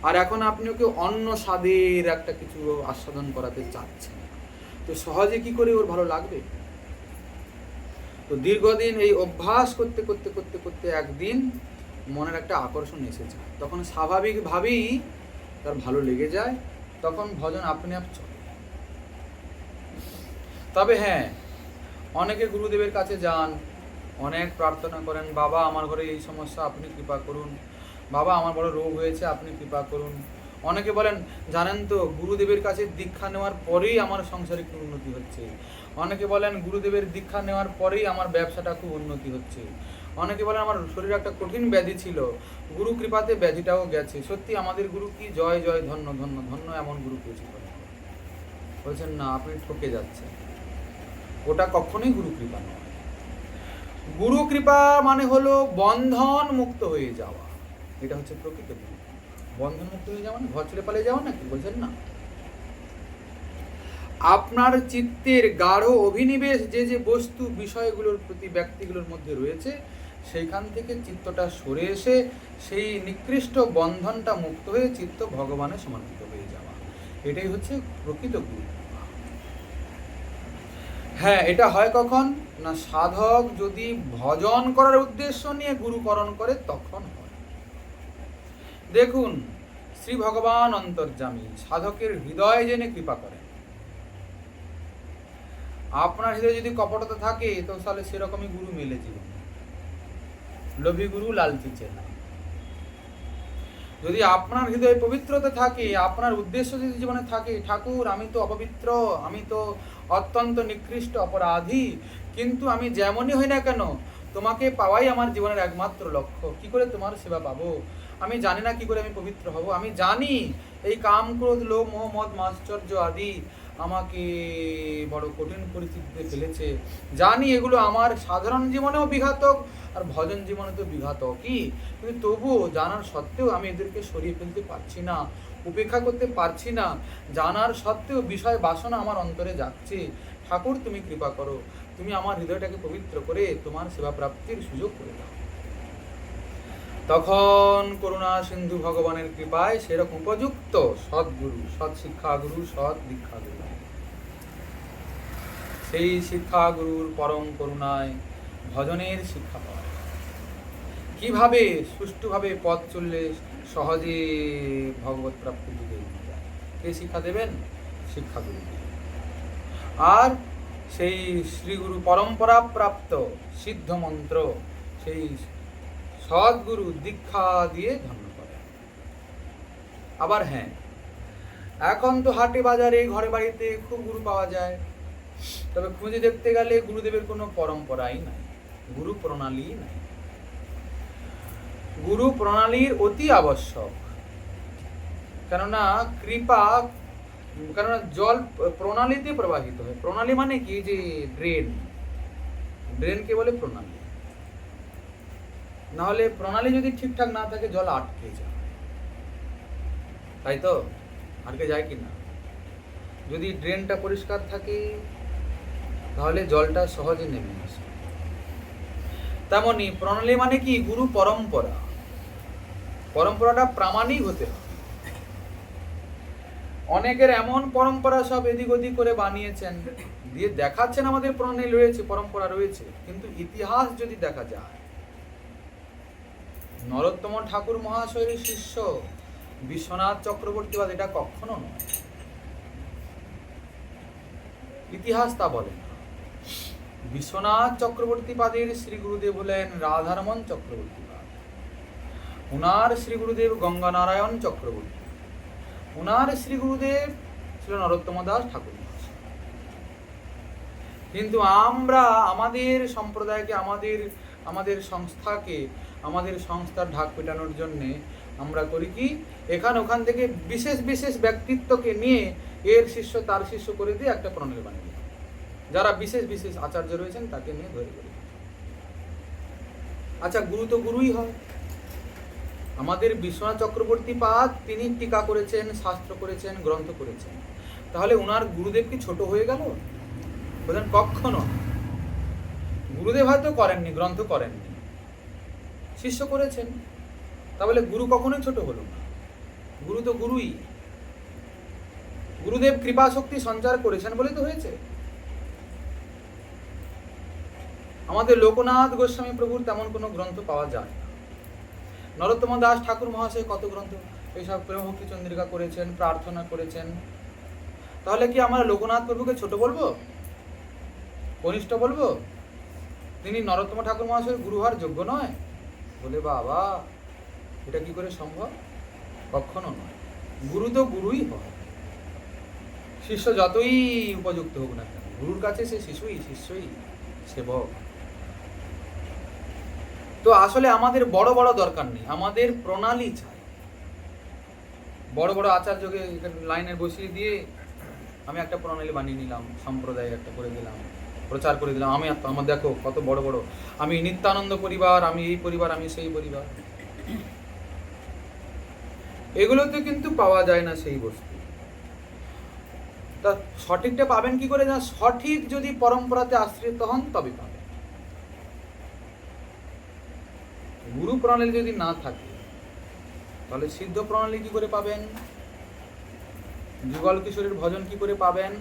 আর এখন আপনি ওকে অন্য স্বাদের একটা কিছু আস্বাদন করাতে চাচ্ছেন, তো সহজে কি করে ওর ভালো লাগবে? তো দীর্ঘদিন এই অভ্যাস করতে করতে করতে করতে একদিন মনের একটা আকর্ষণ এসে যায়, তখন স্বাভাবিকভাবেই তার ভালো লেগে যায়, তখন ভজন আপনি আপ চলে। তবে হ্যাঁ, অনেকে গুরুদেবের কাছে যান, অনেক প্রার্থনা করেন, বাবা আমার ঘরে এই সমস্যা আপনি কৃপা করুন, বাবা আমার বড় রোগ হয়েছে আপনি কৃপা করুন। অনেকে বলেন জানেন তো গুরুদেবের কাছে দীক্ষা নেওয়ার পরেই আমার সংসারে খুব উন্নতি হচ্ছে। অনেকে বলেন গুরুদেবের দীক্ষা নেওয়ার পরেই আমার ব্যবসাটা খুব উন্নতি হচ্ছে। অনেকে বলেন আমার শরীরে একটা কঠিন ব্যাধি ছিল, গুরু কৃপাতে ব্যাধিটাও গেছে। সত্যি আমাদের গুরু কি জয় জয়, ধন্য ধন্য ধন্য, এমন গুরু পেয়েছি। বলছেন না, আপনি ঠকে যাচ্ছেন, ওটা কখনোই গুরু কৃপা নয়। গুরু কৃপা মানে হলো বন্ধন মুক্ত হয়ে যাওয়া, এটা হচ্ছে প্রকৃত গুরু। বন্ধন মুক্ত হয়ে যাওয়া মানে ঘর ছেড়ে পালিয়ে যাওয়া নাকি? বলছেন না, আপনার চিত্তের গাঢ় অভিনিবেশ যে যে বস্তু বিষয়গুলোর প্রতি ব্যক্তিগুলোর মধ্যে রয়েছে, সেইখান থেকে চিত্তটা সরে এসে সেই নিকৃষ্ট বন্ধনটা মুক্ত হয়ে চিত্ত ভগবানের সমর্পিত হয়ে যাওয়া, এটাই হচ্ছে প্রকৃত গুরু। হ্যাঁ, এটা হয় কখন? না সাধক যদি ভজন করার উদ্দেশ্য নিয়ে গুরুকরণ করে তখন হয়। দেখুন, শ্রী ভগবান অন্তর্যামী, সাধকের হৃদয় জেনে কৃপা করেন। আপনার হৃদয়ে যদি কপটতা থাকে তো তাহলে সেরকমই গুরু মেলে জীবনে, লোভী গুরু লালচি চেলা। যদি আপনার হৃদয়ে পবিত্রতা থাকে, আপনার উদ্দেশ্য যদি জীবনে থাকে, ঠাকুর আমি তো অপবিত্র, আমি তো অত্যন্ত নিকৃষ্ট অপরাধী, কিন্তু আমি যেমনই হই না কেন তোমাকে পাওয়াই আমার জীবনের একমাত্র লক্ষ্য। কি করে তোমার সেবা পাবো? আমি জানি না কি করে আমি পবিত্র হব। আমি জানি এই কাম ক্রোধ লোভ মোহ মদ মাশ্চর্য আদি আমাকে বড় কঠিন পরিস্থিতিতে ফেলেছে। জানি এগুলো আমার সাধারণ জীবনেও বিঘাতক আর ভজন জীবনে তো বিঘাতকই, কিন্তু তবুও জানার সত্ত্বেও আমি এদেরকে সরিয়ে ফেলতে পারছি না, উপেক্ষা করতে পারছি না। জানার সত্ত্বেও বিষয় বাসনা আমার অন্তরে যাচ্ছে। ঠাকুর তুমি কৃপা করো, তুমি আমার হৃদয়টাকে পবিত্র করে তোমার সেবা প্রাপ্তির সুযোগ করে দাও। তখন করুণা সিন্ধু ভগবানের কৃপায় সেরকম উপযুক্ত সদ্গুরু, সৎ শিক্ষাগুরু, সৎ দীক্ষাগুরু, সেই শিক্ষাগুরুর পরম করুণায় ভজনের শিক্ষা পাওয়া যায়। কিভাবে সুষ্ঠুভাবে পথ চললে সহজে ভগবত প্রাপ্তির দিকে এগিয়ে যায়, কে শিক্ষা দেবেন? শিক্ষাগুরু। আর সেই শ্রীগুরু পরম্পরা প্রাপ্ত সিদ্ধ মন্ত্র সেই সদ্গুরু দীক্ষা দিয়ে ধন্য করে। আবার হ্যাঁ, এখন তো হাটে বাজারে ঘরে বাড়িতে খুব গুরু পাওয়া যায়, তবে খুঁজে দেখতে গেলে গুরুদেবের কোনো পরম্পরাই নাই, গুরু প্রণালী নাই। গুরু প্রণালীর অতি আবশ্যক, কেননা কৃপা, কেননা জল প্রণালীতে প্রবাহিত হয়। প্রণালী মানে কি? যে ড্রেন, ড্রেনকে বলে প্রণালী। নাহলে প্রণালী যদি ঠিকঠাক না থাকে জল আটকে যায়, তাই তো? আটকে যায় কি না? যদি ড্রেনটা পরিষ্কার থাকে তাহলে জলটা সহজে নেমে আসে। তেমনি প্রণালী মানে কি? গুরু পরম্পরা। পরম্পরাটা প্রামাণিক হতে হবে। অনেকের এমন পরম্পরা সব এদিক ওদিক করে বানিয়েছেন, দিয়ে দেখাচ্ছেন আমাদের প্রণালী রয়েছে, পরম্পরা রয়েছে, কিন্তু ইতিহাস যদি দেখা যায়, নরোত্তম ঠাকুর মহাশয়ের শিষ্য বিশ্বনাথ চক্রবর্তীবাদ এটা কখনো নয়, ইতিহাস তা বলে না। বিশ্বনাথ চক্রবর্তীপাদের শ্রী গুরুদেব হলেন রাধারমন চক্রবর্তীপাদ, উনার শ্রী গুরুদেব গঙ্গানারায়ণ চক্রবর্তী, উনার শ্রী গুরুদেব ছিল নরোত্তম দাস ঠাকুর মহাশয়। কিন্তু আমরা আমাদের সম্প্রদায়কে, আমাদের সংস্থাকে, আমাদের সংস্থার ঢাক পেটানোর জন্যে আমরা করি কি? ওখান থেকে বিশেষ বিশেষ ব্যক্তিত্বকে নিয়ে এর শিষ্য তার শিষ্য করে দিয়ে একটা প্রণালী বানিয়ে দিই। যারা বিশেষ বিশেষ আচার্য রয়েছেন তাকে নিয়ে ধরে করি। আচ্ছা, গুরু তো গুরুই হয়। আমাদের বিশ্বনাথ চক্রবর্তী পাদ তিনি টিকা করেছেন, শাস্ত্র করেছেন, গ্রন্থ করেছেন, তাহলে ওনার গুরুদেব কি ছোট হয়ে গেল? বলেন কখনো। গুরুদেব হয়তো করেননি, গ্রন্থ করেননি, শিষ্য করেছেন, তাহলে গুরু কখনোই ছোট হলো না। গুরু তো গুরুই। গুরুদেব কৃপা শক্তি সঞ্চার করেছেন বলে তো হয়েছে। আমাদের লোকনাথ গোস্বামী প্রভুর তেমন কোনো গ্রন্থ পাওয়া যায় না। নরোত্তম দাস ঠাকুর মহাশয় কত গ্রন্থ, এইসব প্রেমভক্তি চন্দ্রিকা করেছেন, প্রার্থনা করেছেন, তাহলে কি আমরা লোকনাথ প্রভুকে ছোট বলবো, কনিষ্ঠ বলবো? তিনি নরোত্তম ঠাকুর মহাশয়ের গুরু হওয়ার যোগ্য নয়? বলে বাবা, এটা কি করে সম্ভব? কখনো নয়। গুরু তো গুরুই হয়, শিষ্য যতই উপযুক্ত হোক না কেন, গুরুর কাছে সে শিষ্যই সেবক। তো আসলে আমাদের বড় বড় দরকার নেই, আমাদের প্রণালী চাই। বড় বড় আচার্যকে লাইনে বসিয়ে দিয়ে আমি একটা প্রণালী বানিয়ে নিলাম, সম্প্রদায় একটা করে দিলাম, প্রচার করে দিলাম, আমার দেখো কত বড় বড়, আমি নিত্যানন্দ পরিবার, আমি এই পরিবার, আমি সেই পরিবার। এগুলোতে কিন্তু পাওয়া যায় না সেই বস্তু। তা সঠিকটা পাবেন কি করে? না, সঠিক যদি পরম্পরাতে আশ্রিত হন তবে পাবেন। গুরু প্রণালী যদি না থাকে তাহলে সিদ্ধ প্রণালী কি করে পাবেন? যুগল কিশোরের ভজন কি করে পাবেন?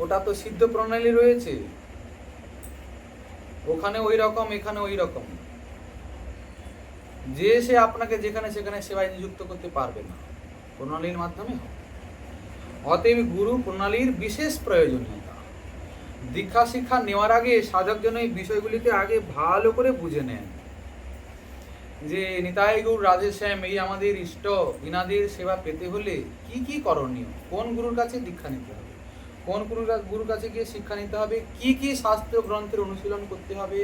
ওটা তো সিদ্ধ প্রণালী রয়েছে, ওখানে ওই রকম, এখানে ওই রকম, যে সে আপনাকে যেখানে সেখানে সেবায় নিযুক্ত করতে পারবে না, প্রণালীর মাধ্যমে হবে। অতএব গুরু প্রণালীর বিশেষ প্রয়োজনীয়তা। দীক্ষা শিক্ষা নেওয়ার আগে সাধক যেন এই বিষয়গুলিকে আগে ভালো করে বুঝে নেন, যে নিতাই গৌর রাধে শ্যাম এই আমাদের ইষ্ট, ইনাদের সেবা পেতে হলে কি কি করণীয়, কোন গুরুর কাছে দীক্ষা নিতে হবে, কোন গুরুর কাছে গিয়ে শিক্ষা নিতে হবে, কি কি শাস্ত্র গ্রন্থের অনুশীলন করতে হবে,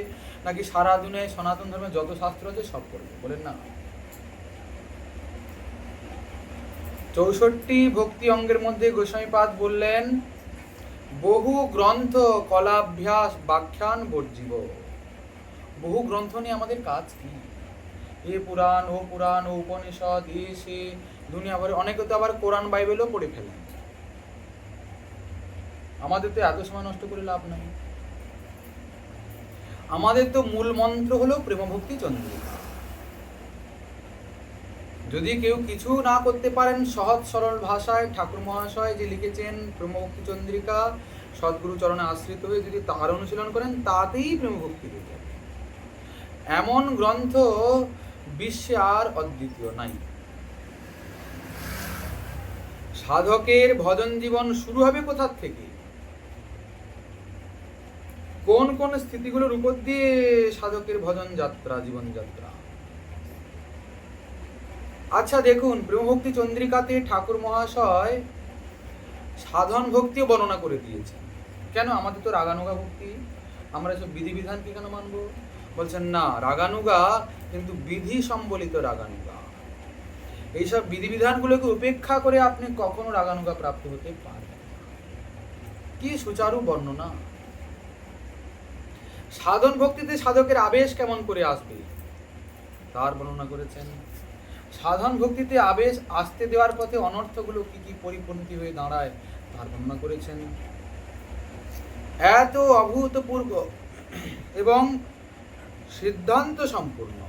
নাকি সারা দুনিয়ায় সনাতন ধর্মে যত শাস্ত্র আছে সব করবে, বলেন না? 64 ভক্তি অঙ্গের মধ্যে গোস্বামীপাদ বললেন, বহু গ্রন্থ কলাভ্যাস ব্যাখ্যান বর্জিব। বহু গ্রন্থ নিয়ে আমাদের কাজ কি? এ পুরাণ, ও পুরাণ, ও উপনিষদ, সে দুনিয়া ভরে, অনেকে তো আবার কোরআন বাইবেলও পড়ে ফেলেন। আমাদের তো এত সময় নষ্ট করে লাভ নাই। আমাদের তো মূল মন্ত্র হলো প্রেমভক্তি চন্দ্রিকা। যদি কেউ কিছু না করতে পারেন, সহজ সরল ভাষায় ঠাকুর মহাশয় যে লিখেছেন প্রেমভক্তি চন্দ্রিকা, সদ্গুরু চরণে আশ্রিত হয়ে যদি তার অনুশীলন করেন, তাতেই প্রেমভক্তি হয়ে যাবে। এমন গ্রন্থ বিশ্বে আর অদ্বিতীয় নাই। সাধকের ভজন জীবন শুরু হবে কোথা থেকে? কোন কোন স্থিতিগুলোর উপর দিয়ে সাধকের ভজন যাত্রা, জীবন যাত্রা? আচ্ছা দেখুন, প্রেমভক্তি চন্দ্রিকাতে ঠাকুর মহাশয় সাধন ভক্তিও বর্ণনা করে দিয়েছেন। কেন? আমাদের তো রাগানুগা ভক্তি, আমরা এসব বিধিবিধানকে কেন মানবো? বলছেন না, রাগানুগা কিন্তু বিধি সম্বলিত রাগানুগা। এইসব বিধিবিধানগুলোকে উপেক্ষা করে আপনি কখনো রাগানুগা প্রাপ্ত হতে পারেন। কি সুচারু বর্ণনা! সাধন ভক্তিতে সাধকের আবেশ কেমন করে আসবে তার বর্ণনা করেছেন। সাধন ভক্তিতে আবেশ আসতে দেওয়ার পথে অনর্থগুলো কি কি পরিপন্থী হয়ে দাঁড়ায় তার বর্ণনা করেছেন। এত অভূতপূর্ব এবং সিদ্ধান্ত সম্পূর্ণ।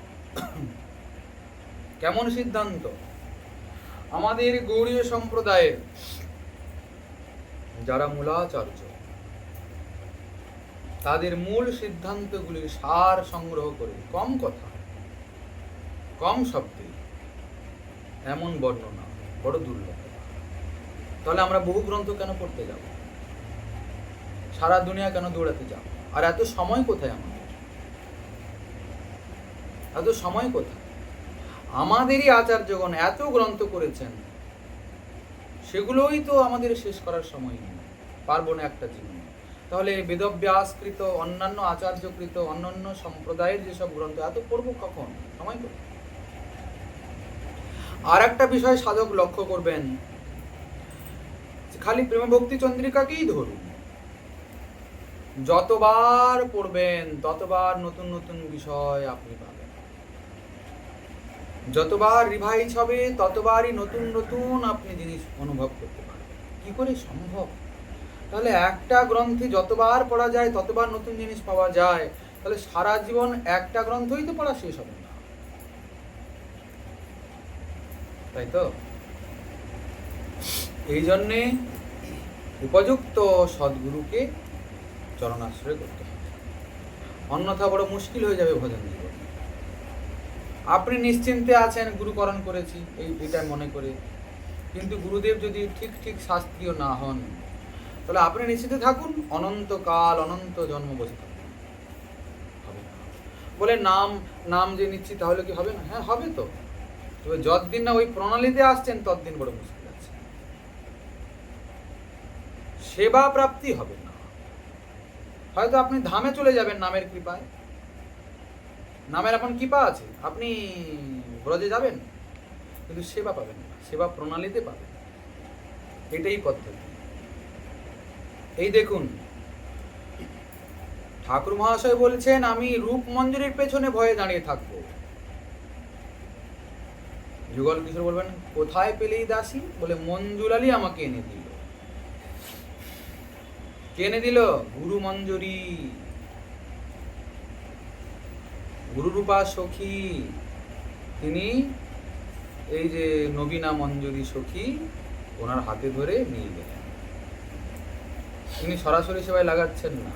কেমন সিদ্ধান্ত? আমাদের গৌড়ীয় সম্প্রদায়ের যারা মূলাচার্য, তাদের মূল সিদ্ধান্তগুলির সার সংগ্রহ করে কম কথা, কম শব্দে এমন বর্ণনা বড় দুর্লভ। তাহলে আমরা বহু গ্রন্থ কেন পড়তে যাব? সারা দুনিয়া কেন দৌড়াতে যাব? আর এত সময় কোথায় আমাদের? এত সময় কোথায়? আমাদেরই আচার্যগণ এত গ্রন্থ করেছেন, সেগুলোই তো আমাদের শেষ করার সময় নেই, পারবো না একটা জীবনে। তাহলে বেদব্যাসকৃত, অন্যান্য আচার্যকৃত, অন্যান্য সম্প্রদায়ের যেসব গ্রন্থ এত পড়বো কখন? সময় কোথায়? আর একটা বিষয় সাধক লক্ষ্য করবেন, খালি প্রেমভক্তি চন্দ্রিকাকেই ধরুন, যতবার পড়বেন ততবার নতুন নতুন বিষয় আপনি পাবেন। যতবার রিভাইজ হবে ততবারই নতুন নতুন আপনি জিনিস অনুভব করতে পারবেন। কি করে সম্ভব? তাহলে একটা গ্রন্থে যতবার পড়া যায় ততবার নতুন জিনিস পাওয়া যায়, তাহলে সারা জীবন একটা গ্রন্থই তো পড়া শেষ হবে না, তাই তো? এই জন্যে উপযুক্ত সদ্গুরুকে চরণাশ্রয় করতে হবে, অন্যথা বড় মুশকিল হয়ে যাবে ভজন জীবন। আপনি নিশ্চিন্তে আছেন, গুরুকরণ করেছি এটা মনে করে, কিন্তু গুরুদেব যদি ঠিক ঠিক শাস্ত্রীয় না হন, তাহলে আপনি নিশ্চিন্তে থাকুন, অনন্তকাল অনন্ত জন্ম বসে থাকুন, হবে না। বলে নাম নাম যে নিচ্ছি তাহলে কি হবে না? হ্যাঁ হবে তো, তবে যতদিন না ওই প্রণালীতে আসছেন ততদিন বড় মুশকিল আছে। সেবা প্রাপ্তি হবে না। হয়তো আপনি ধামে চলে যাবেন নামের কৃপায়, নামের এখন কৃপা আছে, আপনি ব্রজে যাবেন, কিন্তু সেবা পাবেন না, সেবা প্রণালীতে পাবেন। এটাই পদ্ধতি। এই দেখুন, ঠাকুর মহাশয় বলছেন, আমি রূপ মঞ্জুরির পেছনে ভয়ে দাঁড়িয়ে থাকবো। যুগল কিশোর বলবেন, কোথায় পেলেই দাসী? বলে মঞ্জুলালি আমাকে এনে দিল। কে এনে দিল? গুরু মঞ্জুরি, গুরুরূপা সখী। তিনি এই যে নবীনা মঞ্জুরি সখী, ওনার হাতে ধরে নিয়ে গেলেন। তিনি সরাসরি সেবায় লাগাচ্ছেন না,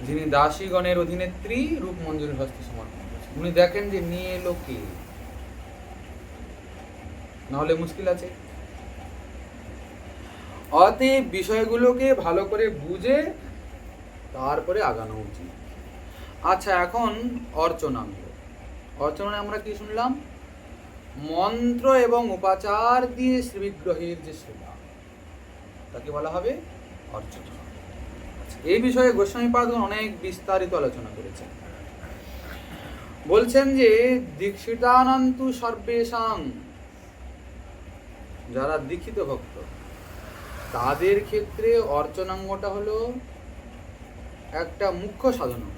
যিনি দাসীগণের অধিনেত্রী রূপ মঞ্জুরির হস্তে সমর্পণ করেছেন, উনি দেখেন যে নিয়ে এলো কে, নাহলে মুশকিল আছে। অতএব বিষয়গুলোকে ভালো করে বুঝে তারপরে আগানো উচিত। আচ্ছা, এখন অর্চনাঙ্গ। অর্চনায় আমরা কি শুনলাম? মন্ত্র এবং উপাচার দিয়ে শ্রীবিগ্রহের যে সেবা, তাকে বলা হবে অর্চনা। এই বিষয়ে গোস্বামীপাদগণ অনেক বিস্তারিত আলোচনা করেছেন। বলছেন যে দীক্ষিতানন্তু সর্বেশাং, যারা দীক্ষিত ভক্ত তাদের ক্ষেত্রে অর্চনাঙ্গটা হলো একটা মুখ্য সাধনাঙ্গ।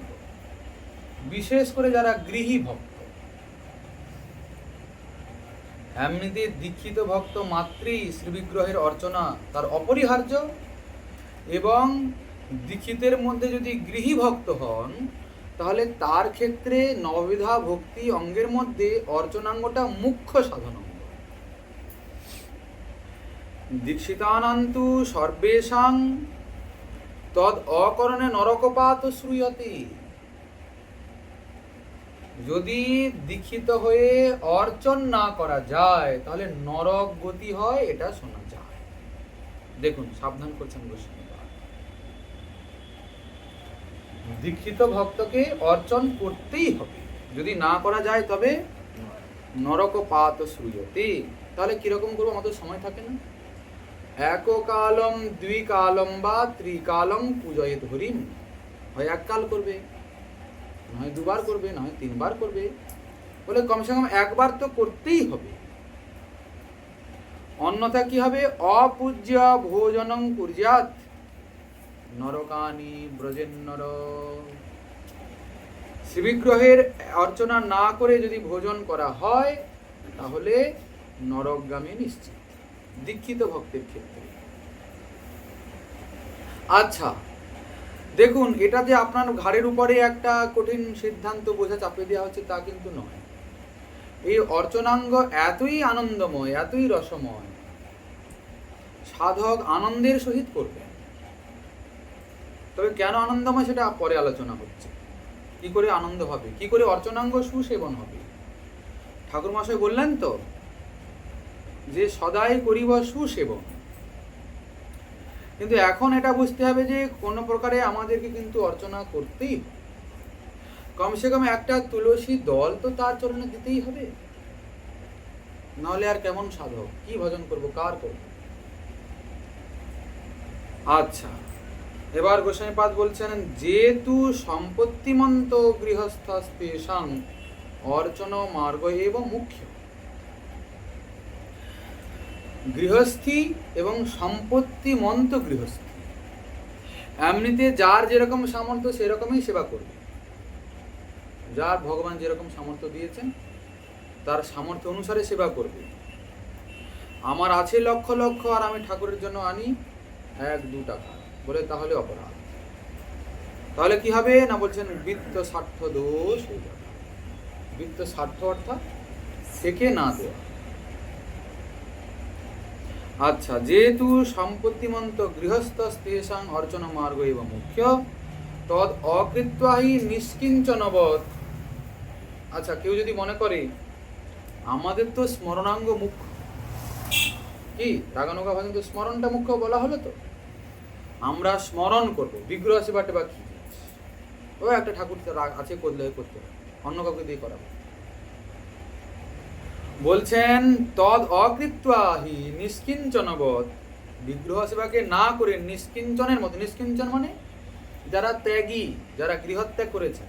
বিশেষ করে যারা গৃহী ভক্ত, এমনিতে দীক্ষিত ভক্ত মাত্রই শ্রীবিগ্রহের অর্চনা তার অপরিহার্য, এবং দীক্ষিতের মধ্যে যদি গৃহী ভক্ত হন তাহলে তার ক্ষেত্রে নববিধা ভক্তি অঙ্গের মধ্যে অর্চনাঙ্গটা মুখ্য সাধন অঙ্গ। দীক্ষিতানান্তু সর্বেষাং তদ অকরণে নরকপাত শ্রূয়তে। যদি দীক্ষিত হয়ে অর্চন না করা যায় তাহলে নরক গতি হয়, এটা শোনা যায়। দেখুন, সাবধান করছেন গোস্বামী। দীক্ষিত ভক্তকে অর্চন করতেই হবে, যদি না করা যায় তবে নরকপাত শ্রূয়তে। তাহলে কিরকম করবো? আমাদের সময় থাকে না। এককালম দ্বিকালম বা ত্রিকালম পূজয়েত হরিম। হয় এককাল করবে, নয় দুবার করবে, নয় তিনবার করবে, বলে কমসে কম একবার তো করতেই হবে। অন্যথা কি হবে? অপূজ্য ভোজনং কুর্যাৎ নরকানি ব্রজেন্নর। শ্রীবিগ্রহের অর্চনা না করে যদি ভোজন করা হয় তাহলে নরকগামী নিশ্চিত, দীক্ষিত ভক্তের ক্ষেত্রে। আচ্ছা দেখুন, এটা যে আপনার ঘাড়ের উপরে একটা কঠিন সিদ্ধান্ত বোঝা চাপিয়ে দেওয়া হচ্ছে তা কিন্তু নয়। এই অর্চনাঙ্গ এতই আনন্দময়, এতই রসময়, সাধক আনন্দের সহিত করবেন। তবে কেন আনন্দময় সেটা পরে আলোচনা হচ্ছে। কি করে আনন্দ হবে, কি করে অর্চনাঙ্গ সুসেবন হবে। ঠাকুর মশাই বললেন তো যে সদাই করিব সুসেবন। কিন্তু এখন এটা বুঝতে হবে যে কোন প্রকারে আমাদেরকে কিন্তু অর্চনা করতেই হবে। কমসে কম একটা তুলসী দল তো তার চরণে দিতেই হবে, নাহলে আর কেমন সাধক, কি ভজন করব, কার করব। আচ্ছা, এবার গোস্বামীপাদ বলছেন, যেতু সম্পত্তিমন্ত গৃহস্থস্তেষাং অর্চন মার্গ এবং মুখ্য। গৃহস্থী এবং সম্পত্তিমন্ত গৃহস্থী, এমনিতে যার যেরকম সামর্থ্য সেরকমই সেবা করবে। যার ভগবান যেরকম সামর্থ্য দিয়েছেন তার সামর্থ্য অনুসারে সেবা করবে। আমার আছে লক্ষ লক্ষ আর আমি ঠাকুরের জন্য আনি 1-2 টাকা বলে তাহলে অপরাধ। তাহলে কি হবে না, বলছেন বৃত্ত স্বার্থ দোষ হয়ে যাবে। বৃত্ত স্বার্থ অর্থাৎ থেকে না দেওয়া। আচ্ছা, যেহেতু সম্পত্তিমন্ত গৃহস্থস্তেষাং অর্চন মার্গ এবং মুখ্য তদ অকৃত্বা হি নিষ্কিঞ্চনবৎ। আচ্ছা, কেউ যদি মনে করে আমাদের তো স্মরণাঙ্গ মুখ্য, কি রাগানুগা ভজন তো স্মরণটা মুখ্য বলা হলো, তো আমরা স্মরণ করবো। বিগ্রহ সেবাটা বা কি, ও একটা ঠাকুর আছে করলে করতে হবে, অন্য কাউকে দিয়ে করাবো। বলছেন তদ অকৃত্বা হি নিষ্কিঞ্চনবৎ, বিগ্রহ সেবাকে না করে নিষ্কিঞ্চনের মতো। নিষ্কিঞ্চন মানে যারা ত্যাগী, যারা গৃহত্যাগ করেছেন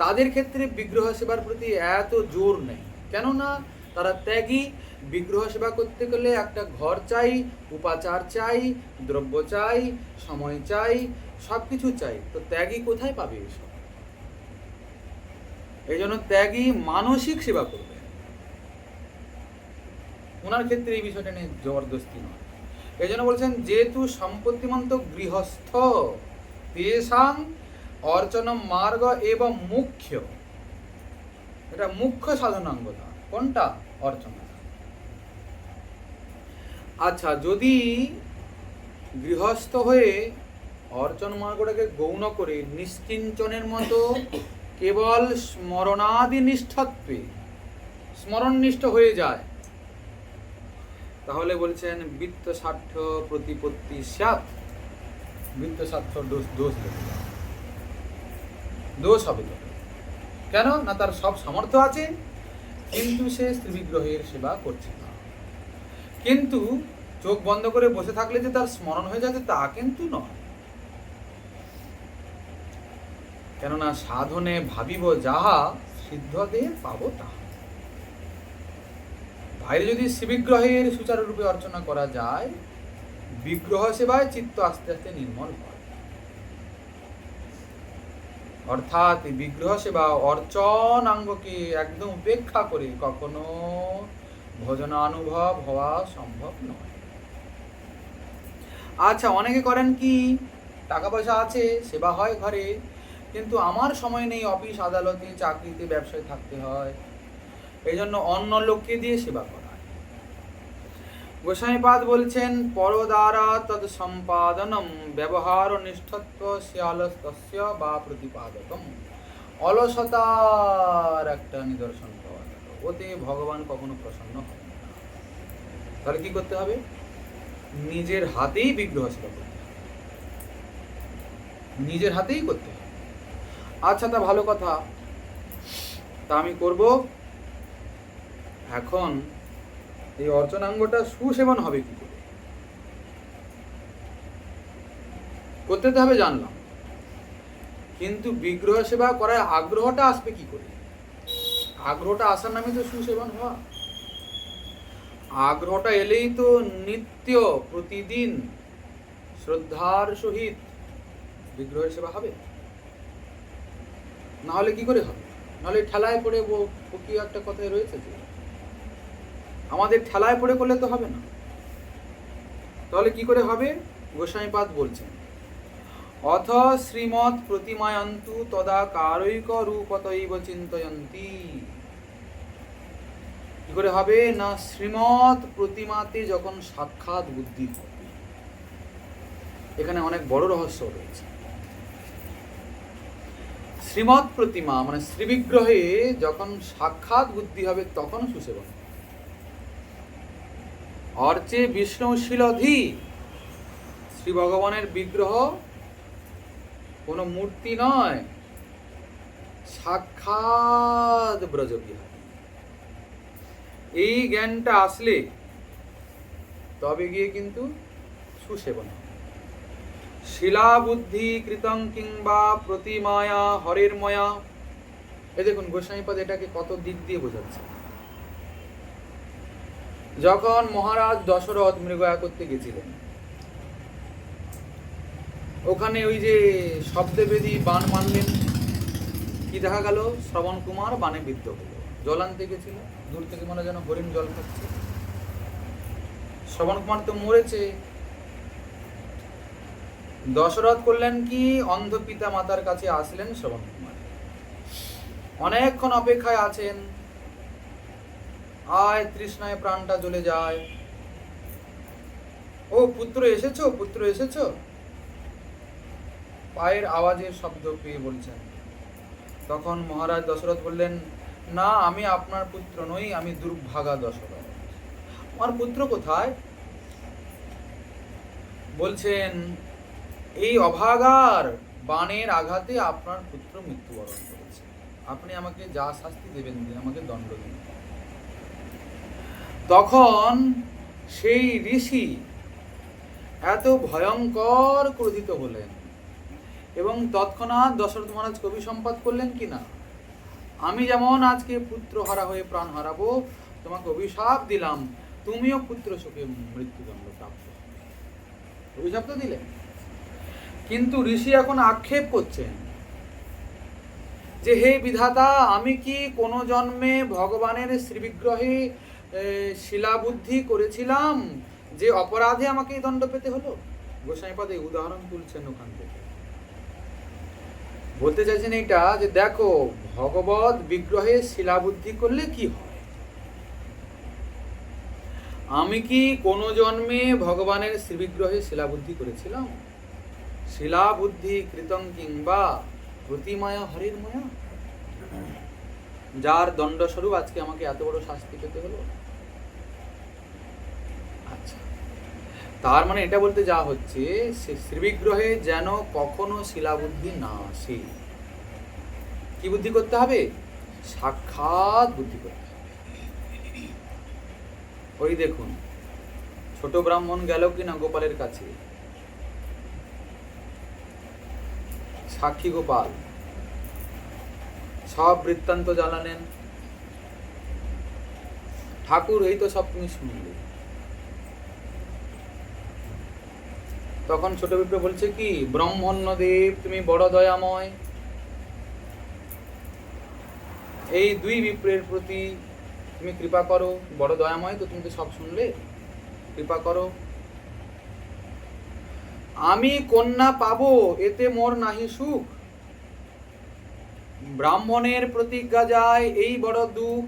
তাদের ক্ষেত্রে বিগ্রহ সেবার প্রতি এত জোর নেই। কেননা তারা ত্যাগী। বিগ্রহ সেবা করতে গেলে একটা ঘর চাই, উপাচার চাই, দ্রব্য চাই, সময় চাই, সব কিছু চাই। তো ত্যাগী কোথায় পাবে এসব? এই জন্য ত্যাগী মানসিক সেবা করবে। ওনার ক্ষেত্রে এই বিষয়টা নিয়ে জবরদস্তি নয়। এই জন্য বলছেন যেহেতু সম্পত্তিমন্ত গৃহস্থ তেষাং অর্চনম মার্গ এবং মুখ্য। এটা মুখ্য সাধনাঙ্গতা। কোনটা? অর্চনা। আচ্ছা, যদি গৃহস্থ হয়ে অর্চন মার্গটাকে গৌণ করে নিষ্কিঞ্চনের মতো কেবল স্মরণাদি নিষ্ঠত্বে স্মরণনিষ্ঠ হয়ে যায় তাহলে বলছেন বৃত্ত স্বার্থ প্রতিপত্তি স্যাৎ। বৃত্ত স্বার্থ দোষ হবে। কেন না, তার সব সামর্থ্য আছে কিন্তু সে স্ত্রী বিগ্রহের সেবা করছে না। কিন্তু চোখ বন্ধ করে বসে থাকলে যে তার স্মরণ হয়ে যাচ্ছে তা কিন্তু নয়। কেননা সাধনে ভাবিব যাহা সিদ্ধতে পাবো তাহা। বাইরে যদি শিবিগ্রহের সুচারুরূপে অর্চনা করা যায়, বিগ্রহ সেবায় চিত্ত আস্তে আস্তে নির্মল হয়। অর্থাৎ বিগ্রহ সেবা অর্চনাঙ্গকে একদম উপেক্ষা করে কখনো ভজনানুভব হওয়া সম্ভব নয়। আচ্ছা, অনেকে করেন কি, টাকা পয়সা আছে, সেবা হয় ঘরে, কিন্তু আমার সময় নেই, অফিস আদালতে চাকরিতে ব্যবসায় থাকতে হয়, এই জন্য অন্য লোককে দিয়ে সেবা করা। গোস্বামীপাদ বলছেন পরদ্বারা তদ সম্পাদনম ব্যবহার নিষ্ঠত্ব শ্যালস্য বা প্রতিপাদকম। অলসতার একটা নিদর্শন পাওয়া গেল, ওতে ভগবান কখনো প্রসন্ন হয় না। তাহলে কি করতে হবে? নিজের হাতেই বিগ্রহ সেবা করতে হবে, নিজের হাতেই করতে হবে। আচ্ছা, তা ভালো কথা, তা আমি করব। এখন এই অর্চনাঙ্গটা সুসেবন হবে কি করে? করতে তো হবে জানলাম, কিন্তু বিগ্রহ সেবা করার আগ্রহটা আসবে কি করে? আগ্রহটা আসার নামে তো সুসেবন হওয়া। আগ্রহটা এলেই তো নিত্য প্রতিদিন শ্রদ্ধার সহিত বিগ্রহের সেবা হবে, না হলে কি করে হবে? নাহলে ঠেলায় পড়ে কি একটা কথাই রয়েছে যে আমাদের ঠেলায় পড়ে করলে তো হবে না। তাহলে কি করে হবে? গোস্বামীপাদ বলছেন অথ শ্রীমৎ প্রতিমায়ন্তু তদা কারৈক রূপতৈব চিন্তয়ন্তি। কি করে হবে না? শ্রীমৎ প্রতিমাতে যখন সাক্ষাৎ বুদ্ধি হবে। এখানে অনেক বড় রহস্য রয়েছে। শ্রীমৎ প্রতিমা মানে শ্রীবিগ্রহে যখন সাক্ষাৎ বুদ্ধি হবে তখন সুসেবন। অর্চে বিষ্ণুশীলধি, শ্রী ভগবানের বিগ্রহ কোনো মূর্তি নয়, সাক্ষাৎ ব্রজবিহারী। এই জ্ঞানটা আসলে তবে গিয়ে কিন্তু সুসেবন হবে। শিলা বুদ্ধি কৃতং কিংবা প্রতিমায়া হরের ময়া। এই দেখুন গোস্বামীপাদ এটাকে কত দিক দিয়ে বোঝাচ্ছে। যখন মহারাজ দশরথ মৃগয়া করতে গেছিলেন, ওখানে ওই যে শব্দবেদী বাণ মানলেন, কি দেখা গেল? শ্রবণ কুমার বাণে বিদ্ধ হলো। জল আনতে গেছিল, দূর থেকে মনে যেন হরিণ জল খাচ্ছে। শ্রবণ কুমার তো মরেছে। দশরথ করলেন কি? অন্ধ পিতা মাতার কাছে আসলেন শ্রবণ কুমার, অনেকক্ষণ অপেক্ষায় আছেন। আয় তৃষ্ণায় প্রাণটা জ্বলে যায়। ও পুত্র এসেছো, পুত্র এসেছো। পায়ের আওয়াজের শব্দ পেয়ে বলছেন। তখন মহারাজ দশরথ বললেন, না, আমি আপনার পুত্র নই, আমি দুর্ভাগা দশরথ। আমার পুত্র কোথায়? বলছেন, এই অভাগার বাণের আঘাতে আপনার পুত্র মৃত্যুবরণ করেছে। আপনি আমাকে যা শাস্তি দেবেন দিন, আমাকে দণ্ড দিন। তখন সেই ঋষি এত ভয়ঙ্কর ক্রোধিত হলেন এবং তৎক্ষণাৎ দশরথ মহারাজ কবি সম্পাদ করলেন কিনা, আমি যেমন আজকে পুত্র হারা হয়ে প্রাণ হারাবো, তোমাকে অভিশাপ দিলাম, তুমিও পুত্র শোকে মৃত্যুদণ্ড প্রাপ্ত। অভিশাপ তো দিলেন, কিন্তু ঋষি এখন আক্ষেপ করছেন যে হে বিধাতা, আমি কি কোনো জন্মে ভগবানের শ্রীবিগ্রহে শিলাবুদ্ধি করেছিলাম যে অপরাধে আমাকে এই দণ্ড পেতে হলো? গোস্বামীপাদ এই উদাহরণ তুলছেন ওখান থেকে। বলতে চাইছেন এইটা যে দেখো, ভগবত বিগ্রহে শিলাবুদ্ধি করলে কি হয়? আমি কি কোনো জন্মে ভগবানের শ্রীবিগ্রহে শিলাবুদ্ধি করেছিলাম? শিলাবুদ্ধি কৃতং কিংবা প্রতিমায়া হরির ময়া, যার দণ্ডস্বরূপ আজকে আমাকে এত বড় শাস্তি পেতে হলো। আচ্ছা, তার মানে এটা বলতে যা হচ্ছে, সে শ্রীবিগ্রহে যেন কখনো শিলাবুদ্ধি না আসে। কি বুদ্ধি করতে হবে? সাক্ষাৎ বুদ্ধি করতে হবে। ওই দেখুন, ছোট ব্রাহ্মণ গেল কিনা গোপালের কাছে, সাক্ষী গোপাল সব বৃত্তান্ত জানালেন। ঠাকুর, এই তো সব তুমি শুনলে। তখন ছোট বিপ্র বলছে কি, ব্রহ্মণ্যদেব তুমি বড় দয়াময়, এই দুই বিপ্রের প্রতি তুমি কৃপা করো। বড় দয়াময় তো, তুমি তো সব শুনলে, কৃপা করো। আমি কন্যা পাবো, এতে মোর নাহি সুখ। ব্রাহ্মণের প্রতিজ্ঞা যায়, এই বড় দুঃখ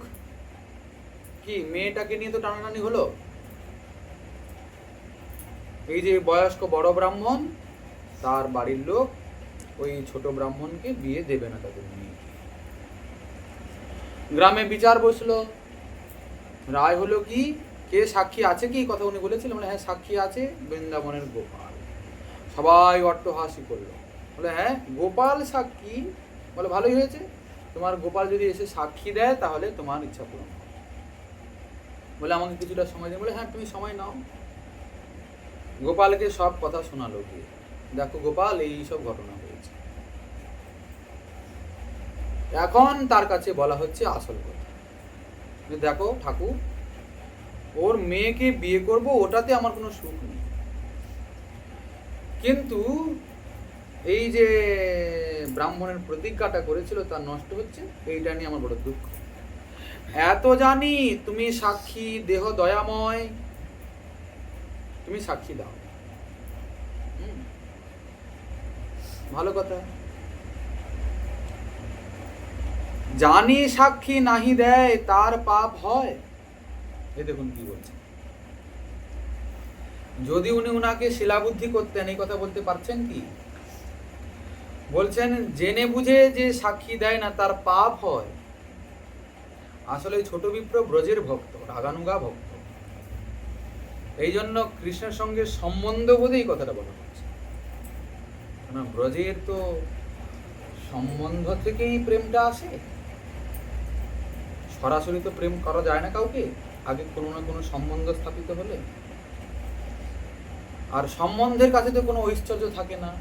কি মেয়েটাকে নিয়ে তো টানাটানি হলো। এই যে বয়স্ক বড় ব্রাহ্মণ, তার বাড়ির লোক ওই ছোট ব্রাহ্মণকে বিয়ে দেবে না তাদের মেয়ে। গ্রামে বিচার বসলো, রায় হলো কি, কে সাক্ষী আছে কি, কথা উনি বলেছিলেন, বলে হ্যাঁ সাক্ষী আছে বৃন্দাবনের গোপাল। সবাই অট্টহাসি করলো, বলে হ্যাঁ গোপাল সাক্ষী, বলে ভালোই হয়েছে, তোমার গোপাল যদি এসে সাক্ষী দেয় তাহলে তোমার ইচ্ছা পূরণ হবে। বলে আমাকে কিছুটা সময় দেয়, বলে হ্যাঁ তুমি সময় নাও। গোপালকে সব কথা শোনালো গিয়ে, দেখো গোপাল এই সব ঘটনা হয়েছে। এখন তার কাছে বলা হচ্ছে আসল কথা, দেখো ঠাকুর, ওর মেয়েকে বিয়ে করব ওটাতে আমার কোনো সুখ নেই, কিন্তু এই যে ব্রাহ্মণের প্রতিজ্ঞাটা করেছিল তা নষ্ট হচ্ছে, এইটা নিয়ে আমার বড় দুঃখ। এত জানি তুমি সাক্ষী, দেহ দয়াময়, তুমি সাক্ষী দাও। ভালো কথা। জানি সাক্ষী নাহি দেয় তার পাপ হয়। এই দেখুন কি বলছে, যদি উনি উনাকে শিলাবুদ্ধি করতেন এই কথা বলতে পারছেন কি? বলছেন জেনে বুঝে যে সাক্ষী দেয় না তার পাপ হয়। আসলে ছোট বিপ্র ব্রজের ভক্ত, রাগানুগা ভক্ত, এই জন্য কৃষ্ণের সঙ্গে সম্বন্ধ বোধে এই কথাটা বলা হচ্ছে। না, ব্রজের তো সম্বন্ধ থেকেই প্রেমটা আসে, সরাসরি তো প্রেম করা যায় না কাউকে, আগে কোনো না কোনো সম্বন্ধ স্থাপিত হলে। আর সম্বন্ধের কাছে তো কোনো ঐশ্বর্য থাকে না,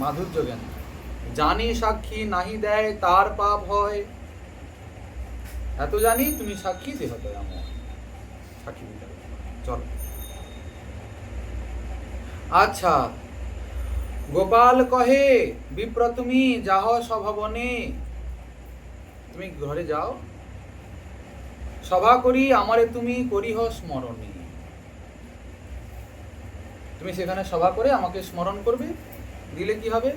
মাধুর্য জ্ঞান। জানি সাক্ষী নাহি দেয় তার পাপ হয়, এত জানি তুমি সাক্ষী দেহ দয়াময়, সাক্ষী দিতে হবে। চলো। আচ্ছা, গোপাল কহে বিপ্র তুমি যাহ স্বভবনে, তুমি ঘরে যাও, সভা করি আমারে তুমি করিহ স্মরণে। তুমি সেখানে সভা করে আমাকে স্মরণ করবে, দিলে কি হবে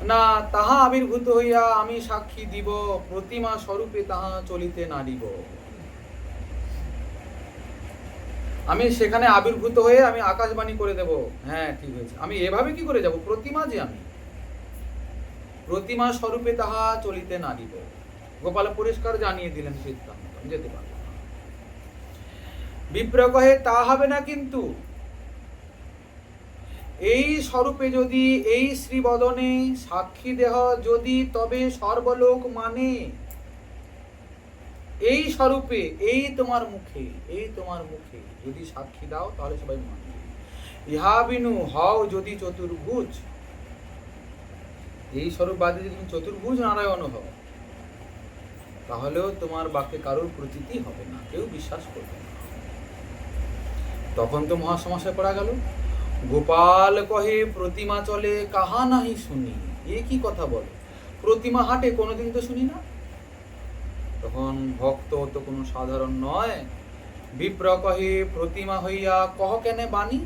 না, তাহা আবির্ভূত হইয়া আমি সাক্ষী দিব, প্রতিমা স্বরূপে তাহা চলিতে নাড়িব। আমি সেখানে আবির্ভূত হয়ে আমি আকাশবাণী করে দেব, হ্যাঁ ঠিক হয়েছে। আমি এভাবে কি করে যাব, প্রতিমা যে আমি, প্রতিমা স্বরূপে তাহা চলিতে নাড়িব। গোপাল পরিষ্কার জানিয়ে দিলেন সিদ্ধান্ত, যেতে পারব। বিপ্র কহে তা হবে না, কিন্তু এই স্বরূপে যদি, এই শ্রীবদনে সাক্ষী দেহ যদি, তবে সর্বলোক মানে। এই স্বরূপে, এই তোমার মুখে, এই তোমার মুখে যদি সাক্ষী দাও তাহলে সবাই মানবে। ইহা বিনু হও যদি চতুর্ভুজ, এই স্বরূপ বাদে যদি তুমি চতুর্ভুজ নারায়ণ হও, তাহলেও তোমার বাক্যে কারোর প্রতীতি হবে না, কেউ বিশ্বাস করবে না। তখন তো মহাসমস্যায় পড়া গেল। গোপাল কহে প্রতিমা চলে কাহা নাহি শুনি, এ কি কথা বলে, প্রতিমা হাঁটে কোনোদিন তো শুনি না। তখন ভক্ত তো কোনো সাধারণ নয়। বিপ্র কহে প্রতিমা হইয়া কহ কেনে বাণী,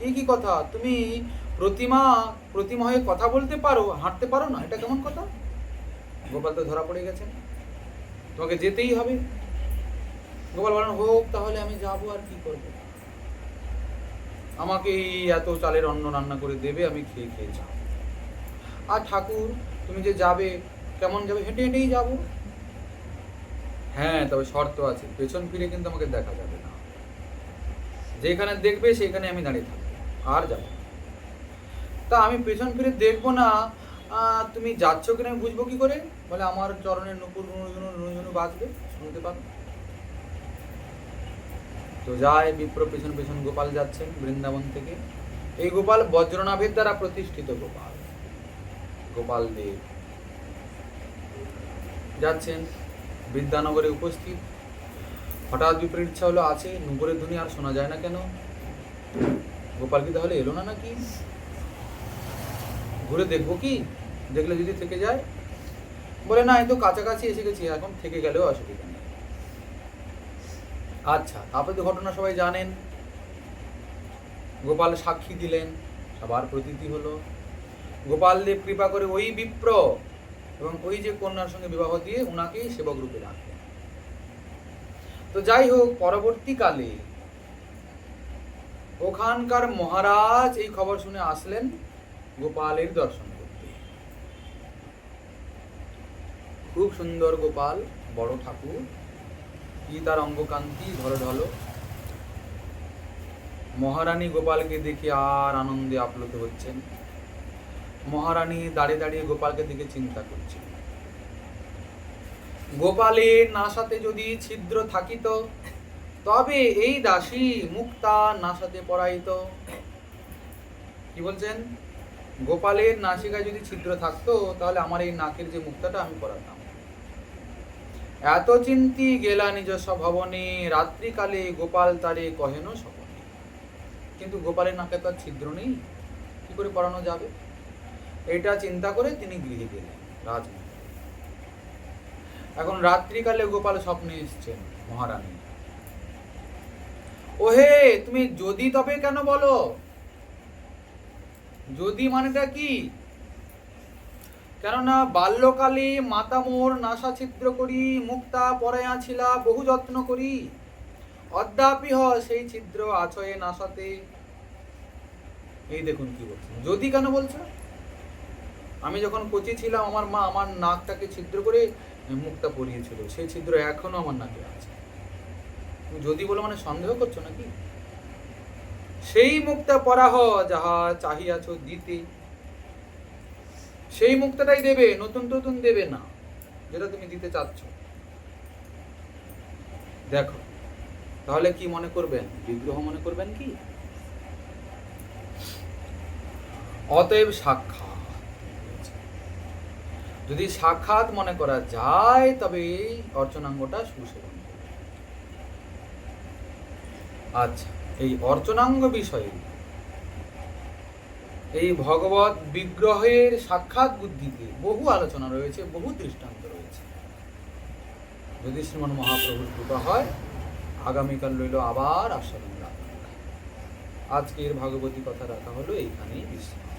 এ কি কথা, তুমি প্রতিমা প্রতিমা হয়ে কথা বলতে পারো, হাঁটতে পারো না, এটা কেমন কথা? গোপাল তো ধরা পড়ে গেছেন, তোমাকে যেতেই হবে। গোপাল বলেন হোক তাহলে আমি যাবো, আর কি করবো, আমাকে এই এত চালের অন্ন রান্না করে দেবে, আমি খেয়ে খেয়ে যাবো। আর ঠাকুর তুমি যে যাবে, কেমন যাবে, হেঁটে হেঁটেই যাবো। হ্যাঁ তবে শর্ত আছে, পেছন ফিরে কিন্তু আমাকে দেখা যাবে না, যেখানে দেখবে সেখানে আমি দাঁড়িয়ে থাকবো, আর যাবো। তা আমি পেছন ফিরে দেখবো না, তুমি যাচ্ছ কিনা আমি বুঝবো কি করে? বলে আমার চরণের নুপুর নুনঝুনু বাজবে, শুনতে পাবো। তো যায় বিপ্র পেছন পেছন গোপাল যাচ্ছেন বৃন্দাবন থেকে। এই গোপাল বজ্রনাভের দ্বারা প্রতিষ্ঠিত গোপাল, গোপাল দেব যাচ্ছেন বিদ্যানগরে উপস্থিত। হঠাৎ বিপ্রের ইচ্ছা হলো, আছে নুপুরের ধ্বনি আর শোনা যায় না কেন, গোপাল কি তাহলে এলো না নাকি, ঘুরে দেখবো কি, দেখলে যদি থেকে যায়। বলে না, এই তো কাছাকাছি এসে গেছি, এখন থেকে গেলেও অসুবিধা নেই। আচ্ছা, তারপরে তো ঘটনা সবাই জানেন, গোপাল সাক্ষী দিলেন, সবার প্রতীতি হলো। গোপালদেব কৃপা করে ওই বিপ্র এবং ওই যে কন্যার সঙ্গে বিবাহ দিয়ে উনাকেই সেবক রূপে রাখলেন। তো যাই হোক, পরবর্তীকালে ওখানকার মহারাজ এই খবর শুনে আসলেন গোপালের দর্শন করতে। খুব সুন্দর গোপাল, বড় ঠাকুর, কি তার অঙ্গকান্তি ধরো ঢলো। মহারানী গোপালকে দেখে আর আনন্দে আপ্লুত হচ্ছেন। মহারানী দাঁড়িয়ে দাঁড়িয়ে গোপালকে দেখে চিন্তা করছেন, গোপালের নাসাতে যদি ছিদ্র থাকিত, তবে এই দাসী মুক্তা নাসাতে পরাইত। কি বলছেন? গোপালের নাসিকায় যদি ছিদ্র থাকতো, তাহলে আমার এই নাকের যে মুক্তাটা আমি পরাতাম। এত চিন্তি গেলা নিজ স্বভবনে, রাত্রিকালে গোপাল তারে কহেন স্বপনে। কিন্তু গোপালের নাকে তো আর ছিদ্র নেই, কি করে পরানো যাবে? এটা চিন্তা করে তিনি গৃহে গেলেন রাজমহলে। এখন রাত্রিকালে গোপাল স্বপ্নে এসছেন মহারানী। ওহে, তুমি যদি তবে কেন বলো? যদি মানেটা কি? কেননা বাল্যকালে মাতা মোর নাসা ছিদ্র করি, মুক্তা পরাইয়া ছিলা বহু যত্ন করি, অদ্যাপি সেই ছিদ্র আছয়ে নাসাতে। এই দেখুন কি বলছেন, যদি কেন বলছো? আমি যখন কচি ছিলাম, আমার মা আমার নাকটাকে ছিদ্র করে মুক্তা পরিয়েছিল, সেই ছিদ্র এখনো আমার নাকে আছে। যদি বলো মানে সন্দেহ করছো নাকি? সেই মুক্তা পরাহ যাহা চাহিয়াছ দিতে, সেই মুক্তাটাই দেবে, নতুন নতুন দেবে না, যেটা তুমি দিতে চাচ্ছ। দেখো তাহলে কি মনে করবেন? বিগ্রহ মনে করবেন কি? অতএব সাক্ষাৎ, যদি সাক্ষাৎ মনে করা যায় তবে এই অর্চনাঙ্গটা সুসেবন। আচ্ছা, এই অর্চনাঙ্গ বিষয়ে এই ভগবত বিগ্রহের সাক্ষাৎ বুদ্ধিতে বহু আলোচনা রয়েছে, বহু দৃষ্টান্ত রয়েছে। যদি শ্রীমন মহাপ্রভুর কৃপা হয়, আগামীকাল রইল আবার আস্বাদন। আজকের ভাগবতী কথা রাখা হলো এইখানেই বিশ্রাম।